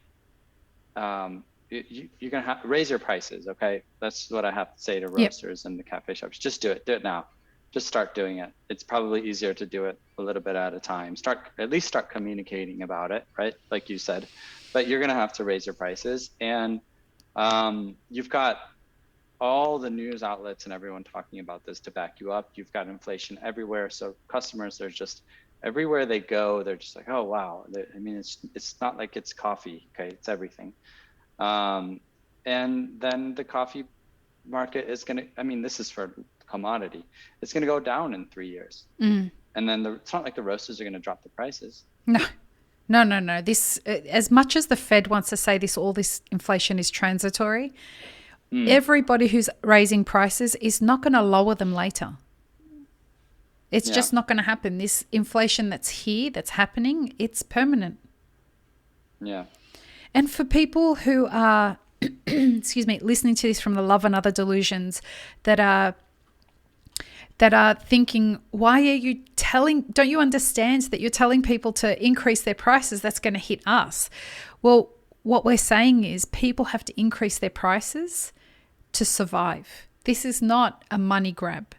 you're going to raise your prices. Okay, that's what I have to say to roasters and the cafe shops. Just do it now. Just start doing it. It's probably easier to do it a little bit at a time. At least start communicating about it, right? Like you said, but you're going to have to raise your prices, and you've got all the news outlets and everyone talking about this to back you up. You've got inflation everywhere. So customers are just, everywhere they go, they're just like, oh, wow. I mean, it's not like it's coffee, okay? It's everything. And then the coffee market is going to, I mean, this is for commodity. It's going to go down in 3 years. And then it's not like the roasters are going to drop the prices. No. This, as much as the Fed wants to say all this inflation is transitory, everybody who's raising prices is not going to lower them later. It's just not going to happen. This inflation that's here, that's happening, it's permanent. Yeah. And for people who are, listening to this from the Love and Other Delusions that are thinking, why are you don't you understand that you're telling people to increase their prices? That's going to hit us. Well, what we're saying is people have to increase their prices to survive. This is not a money grab.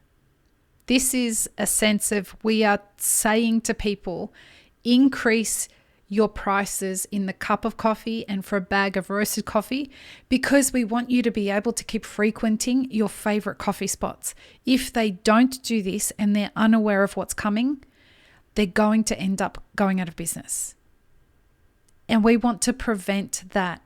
This is a sense of, we are saying to people, increase your prices in the cup of coffee and for a bag of roasted coffee, because we want you to be able to keep frequenting your favorite coffee spots. If they don't do this and they're unaware of what's coming, they're going to end up going out of business. And we want to prevent that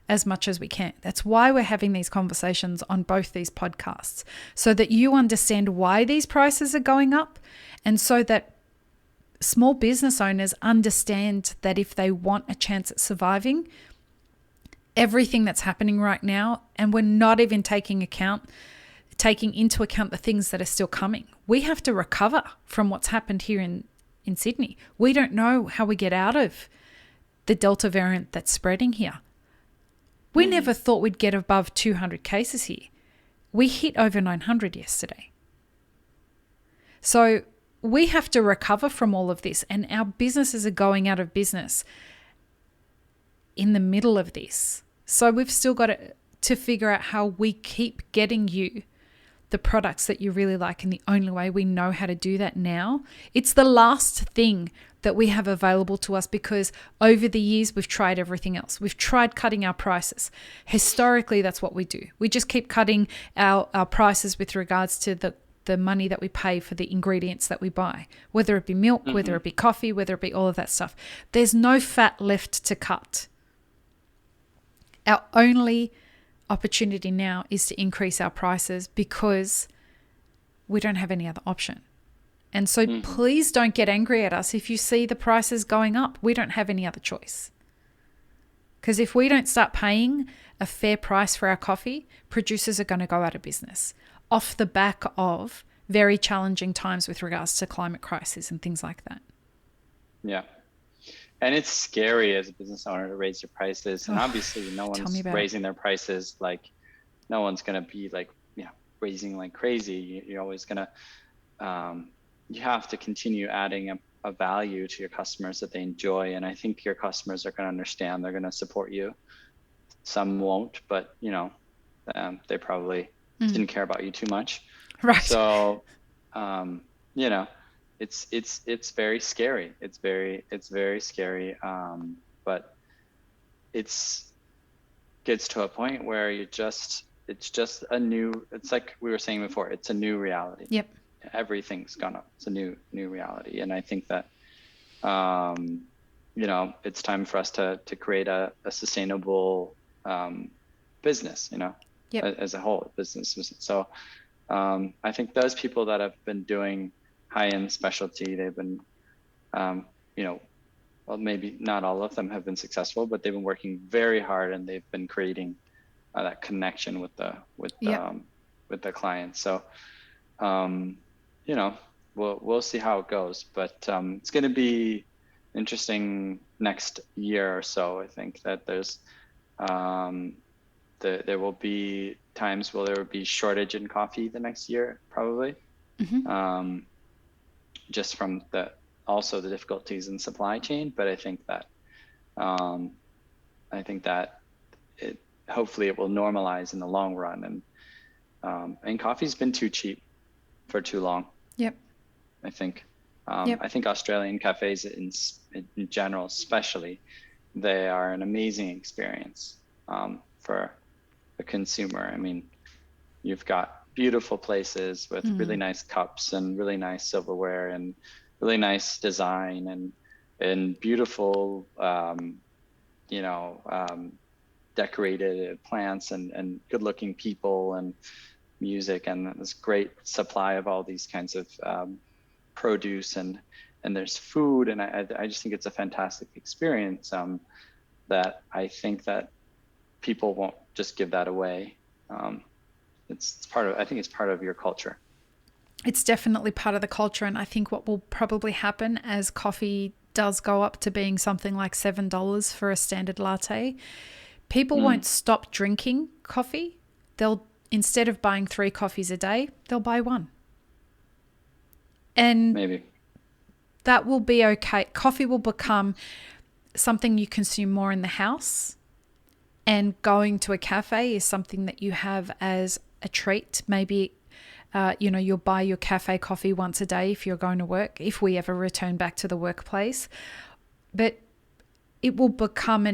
as much as we can. That's why we're having these conversations on both these podcasts, so that you understand why these prices are going up, and so that small business owners understand that if they want a chance at surviving, everything that's happening right now, and we're not even taking into account the things that are still coming. We have to recover from what's happened here in Sydney. We don't know how we get out of the Delta variant that's spreading here. We never thought we'd get above 200 cases here. We hit over 900 yesterday. So we have to recover from all of this, and our businesses are going out of business in the middle of this. So we've still got to figure out how we keep getting you the products that you really like, and the only way we know how to do that now, it's the last thing that we have available to us, because over the years we've tried everything else. We've tried cutting our prices. Historically, that's what we do. We just keep cutting our prices with regards to the money that we pay for the ingredients that we buy, whether it be milk, whether it be coffee, whether it be all of that stuff. There's no fat left to cut. Our only opportunity now is to increase our prices, because we don't have any other option. And so please don't get angry at us if you see the prices going up. We don't have any other choice. Because if we don't start paying a fair price for our coffee, producers are going to go out of business off the back of very challenging times with regards to climate crisis and things like that. Yeah. And it's scary as a business owner to raise your prices. And obviously no one's raising their prices. Like no one's going to be like, raising like crazy. You're always going to, you have to continue adding a value to your customers that they enjoy. And I think your customers are going to understand. They're going to support you. Some won't, but they probably didn't care about you too much. Right. So, it's very scary. It's very scary. But gets to a point where it's like we were saying before, it's a new reality. Yep. Everything's gone up. It's a new reality. And I think that, it's time for us to create a sustainable, business, yep. as a whole business. So, I think those people that have been doing high-end specialty, they've been, well, maybe not all of them have been successful, but they've been working very hard and they've been creating that connection with the clients. So, we'll see how it goes, but it's going to be interesting next year or so. I think that there's there will be times where there will be shortage in coffee the next year, probably. Mm-hmm. Just from also the difficulties in supply chain. But I think that hopefully it will normalize in the long run. And coffee's been too cheap for too long. Yep. I think Australian cafes in general, especially, they are an amazing experience for the consumer. I mean, you've got beautiful places with really nice cups and really nice silverware and really nice design and beautiful, decorated plants and good looking people and music and this great supply of all these kinds of produce and there's food. And I just think it's a fantastic experience that I think that people won't just give that away. It's part of your culture. It's definitely part of the culture. And I think what will probably happen as coffee does go up to being something like $7 for a standard latte, people won't stop drinking coffee. They'll, instead of buying 3 coffees a day, they'll buy 1. And maybe that will be okay. Coffee will become something you consume more in the house. And going to a cafe is something that you have as a treat. Maybe, you'll buy your cafe coffee once a day if you're going to work, if we ever return back to the workplace. But it will become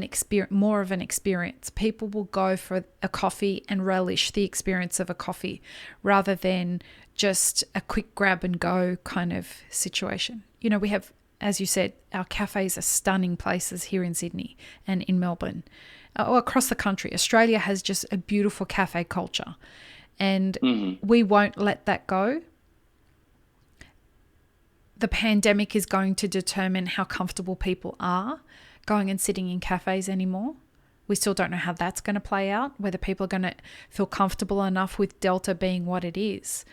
more of an experience. People will go for a coffee and relish the experience of a coffee rather than just a quick grab and go kind of situation. We have, as you said, our cafes are stunning places here in Sydney and in Melbourne. Across the country. Australia has just a beautiful cafe culture, and we won't let that go. The pandemic is going to determine how comfortable people are going and sitting in cafes anymore. We still don't know how that's going to play out, whether people are going to feel comfortable enough with Delta being what it is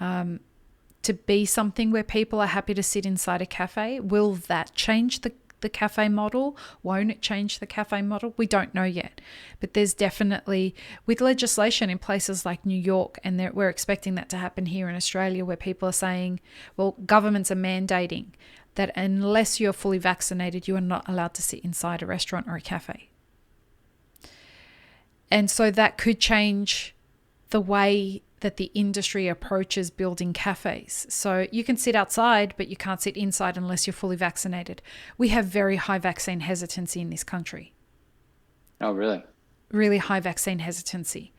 to be something where people are happy to sit inside a cafe. Will that change the cafe model? Won't it change the cafe model? We don't know yet. But there's definitely, with legislation in places like New York, and we're expecting that to happen here in Australia, where people are saying, well, governments are mandating that unless you're fully vaccinated, you are not allowed to sit inside a restaurant or a cafe. And so that could change the way that the industry approaches building cafes. So you can sit outside, but you can't sit inside unless you're fully vaccinated. We have very high vaccine hesitancy in this country. Oh, really? Really high vaccine hesitancy.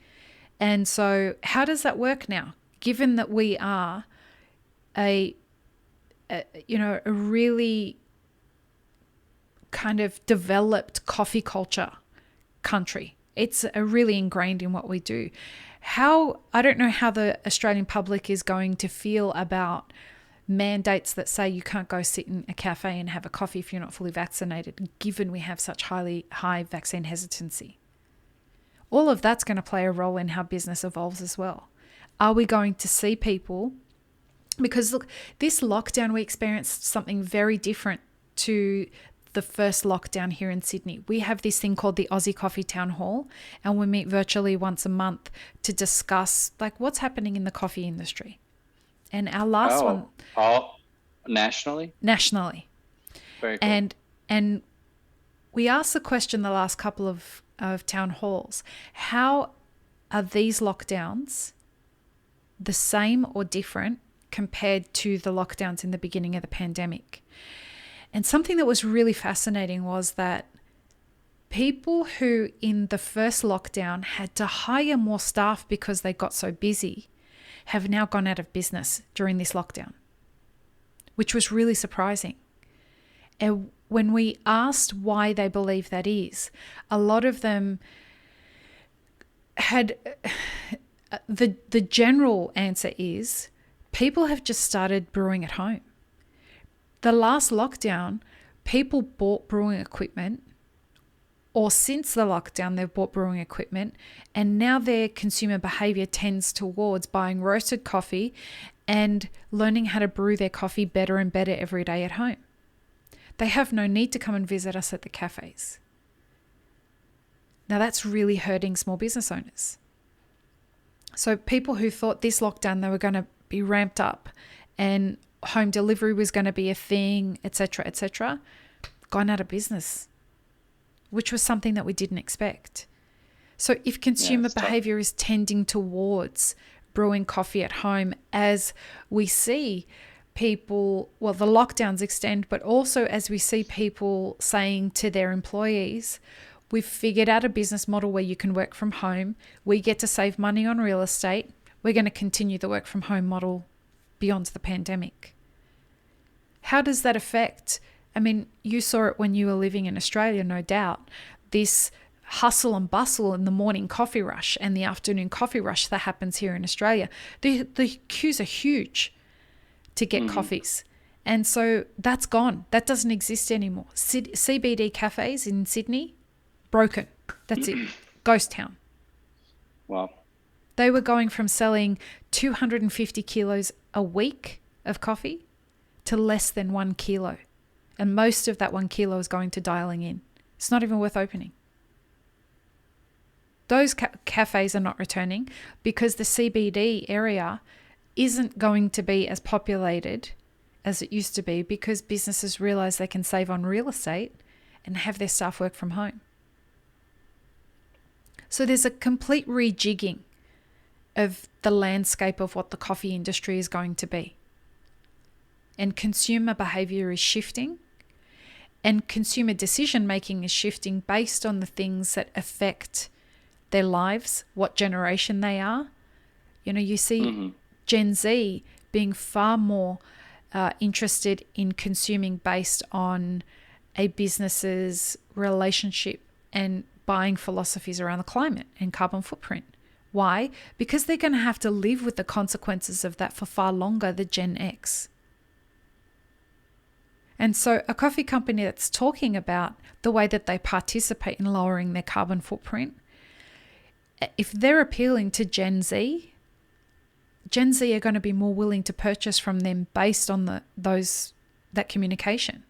And so how does that work now? Given that we are a really kind of developed coffee culture country. It's really ingrained in what we do. I don't know how the Australian public is going to feel about mandates that say you can't go sit in a cafe and have a coffee if you're not fully vaccinated, given we have such high vaccine hesitancy. All of that's going to play a role in how business evolves as well. Are we going to see people Because look, this lockdown, we experienced something very different to the first lockdown here in Sydney. We have this thing called the Aussie Coffee Town Hall, and we meet virtually once a month to discuss like what's happening in the coffee industry. And our last one, all nationally? nationally. Very cool. And we asked the question the last couple of town halls, how are these lockdowns the same or different compared to the lockdowns in the beginning of the pandemic? And something that was really fascinating was that people who in the first lockdown had to hire more staff because they got so busy have now gone out of business during this lockdown, which was really surprising. And when we asked why they believe that is, a lot of them had the general answer is people have just started brewing at home. The last lockdown, people bought brewing equipment, or since the lockdown, they've bought brewing equipment, and now their consumer behavior tends towards buying roasted coffee and learning how to brew their coffee better and better every day at home. They have no need to come and visit us at the cafes. Now that's really hurting small business owners. So people who thought this lockdown they were going to be ramped up and home delivery was going to be a thing, etc., gone out of business, which was something that we didn't expect. So if consumer behavior is tending towards brewing coffee at home, as we see people, well, the lockdowns extend, but also as we see people saying to their employees, we've figured out a business model where you can work from home. We get to save money on real estate. We're going to continue the work from home model beyond the pandemic. How does that affect? I mean, you saw it when you were living in Australia, no doubt. This hustle and bustle in the morning coffee rush and the afternoon coffee rush that happens here in Australia. The queues are huge to get coffees. And so that's gone. That doesn't exist anymore. CBD cafes in Sydney, broken. That's it. Ghost town. Wow. They were going from selling 250 kilos a week of coffee to less than 1 kilo. And most of that 1 kilo is going to dialing in. It's not even worth opening. Those cafes are not returning because the CBD area isn't going to be as populated as it used to be because businesses realize they can save on real estate and have their staff work from home. So there's a complete rejigging of the landscape of what the coffee industry is going to be. And consumer behavior is shifting, and consumer decision making is shifting based on the things that affect their lives, what generation they are. You know, you see Gen Z being far more interested in consuming based on a business's relationship and buying philosophies around the climate and carbon footprint. Why? Because they're going to have to live with the consequences of that for far longer than Gen X. And so a coffee company that's talking about the way that they participate in lowering their carbon footprint, if they're appealing to Gen Z are going to be more willing to purchase from them based on that communication.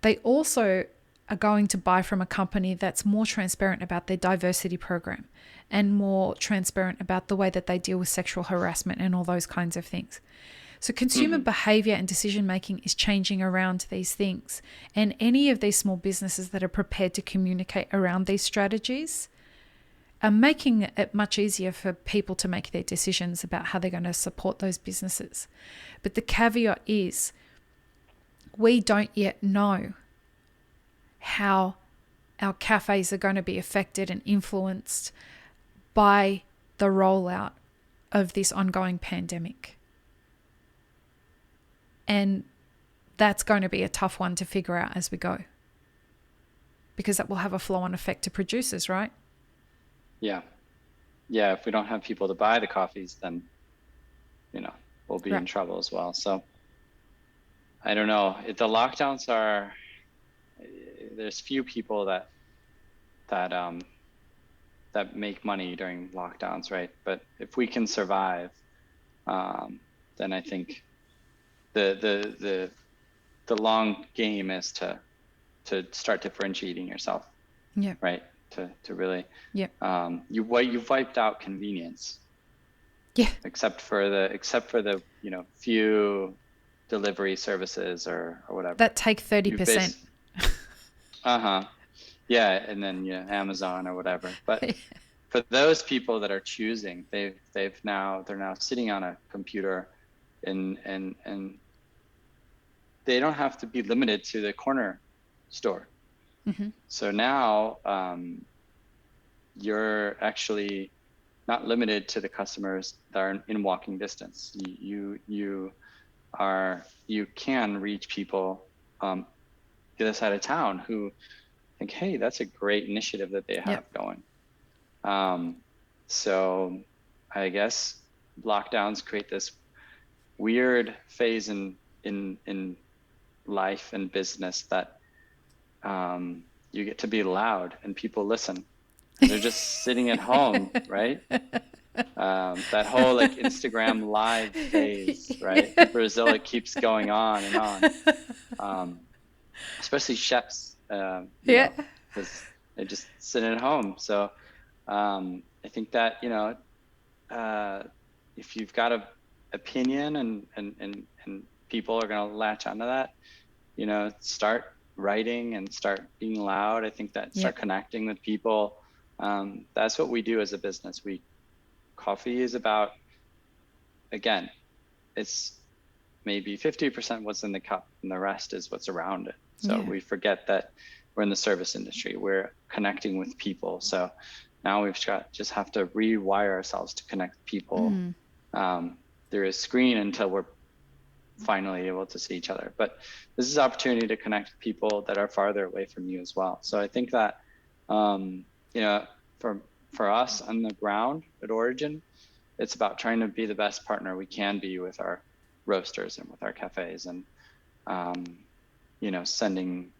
They also are going to buy from a company that's more transparent about their diversity program and more transparent about the way that they deal with sexual harassment and all those kinds of things. So consumer behavior and decision making is changing around these things. And any of these small businesses that are prepared to communicate around these strategies are making it much easier for people to make their decisions about how they're going to support those businesses. But the caveat is we don't yet know how our cafes are going to be affected and influenced by the rollout of this ongoing pandemic. And that's going to be a tough one to figure out as we go, because that will have a flow-on effect to producers, right? Yeah. If we don't have people to buy the coffees, then, we'll be in trouble as well. So I don't know. If the lockdowns there's few people that make money during lockdowns, right? But if we can survive, then I think the long game is to start differentiating yourself. Yeah. Right. To really. Yeah. You've wiped out convenience. Yeah. Except for the few delivery services or whatever that take 30%. Yeah, and then Amazon or whatever. But for those people that are choosing, they're now sitting on a computer, and they don't have to be limited to the corner store. Mm-hmm. So now you're actually not limited to the customers that are in walking distance. You can reach people the other side of town who think, hey, that's a great initiative that they have going. So I guess lockdowns create this weird phase in life and business that you get to be loud and people listen. They're just sitting at home, right? That whole like Instagram live phase, right? In Brazil, it keeps going on and on. Especially chefs, because they just sit at home. So I think that if you've got an opinion and people are going to latch onto that, start writing and start being loud. I think that start connecting with people. That's what we do as a business. Coffee is about, again, it's maybe 50% what's in the cup and the rest is what's around it. So we forget that we're in the service industry. We're connecting with people. So now just have to rewire ourselves to connect with people. There is screen until we're finally able to see each other. But this is an opportunity to connect with people that are farther away from you as well. So I think that, for us on the ground at Origin, it's about trying to be the best partner we can be with our roasters and with our cafes, and sending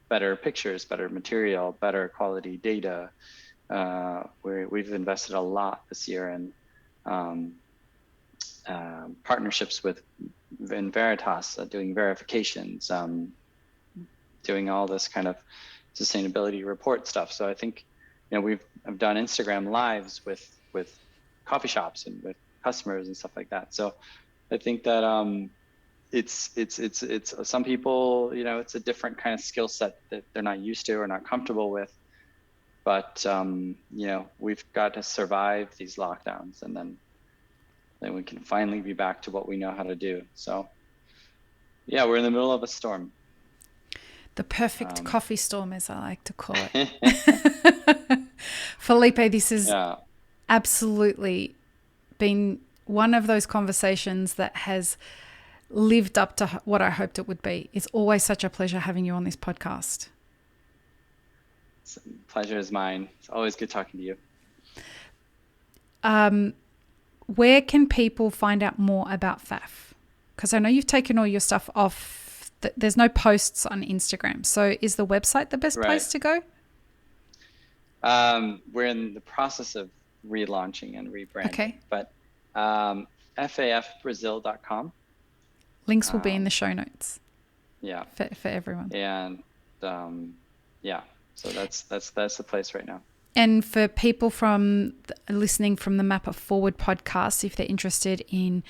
better pictures, better material, better quality data. We've invested a lot this year in partnerships with Veritas, doing verifications, doing all this kind of sustainability report stuff. So I think I've done Instagram lives with coffee shops and with customers and stuff like that. So I think that it's some people, it's a different kind of skill set that they're not used to or not comfortable with. But we've got to survive these lockdowns, and then we can finally be back to what we know how to do. So we're in the middle of a storm. The perfect coffee storm, as I like to call it. Felipe, this has absolutely been one of those conversations that has lived up to what I hoped it would be. It's always such a pleasure having you on this podcast. Pleasure is mine. It's always good talking to you. Where can people find out more about FAF? Because I know you've taken all your stuff off. There's no posts on Instagram. So is the website the best place to go? We're in the process of relaunching and rebranding. Okay. But fafbrazil.com. Links will be in the show notes. Yeah. For everyone. And so that's the place right now. And for people listening from the Map It Forward podcast, if they're interested in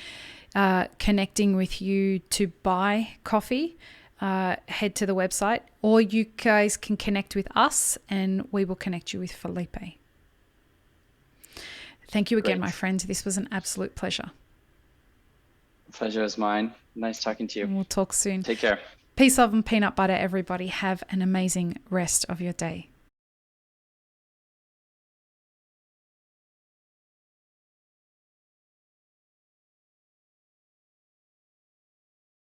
connecting with you to buy coffee, head to the website, or you guys can connect with us and we will connect you with Felipe. Thank you again, my friend. This was an absolute pleasure. The pleasure is mine. Nice talking to you. And we'll talk soon. Take care. Peace, love, and peanut butter, everybody. Have an amazing rest of your day.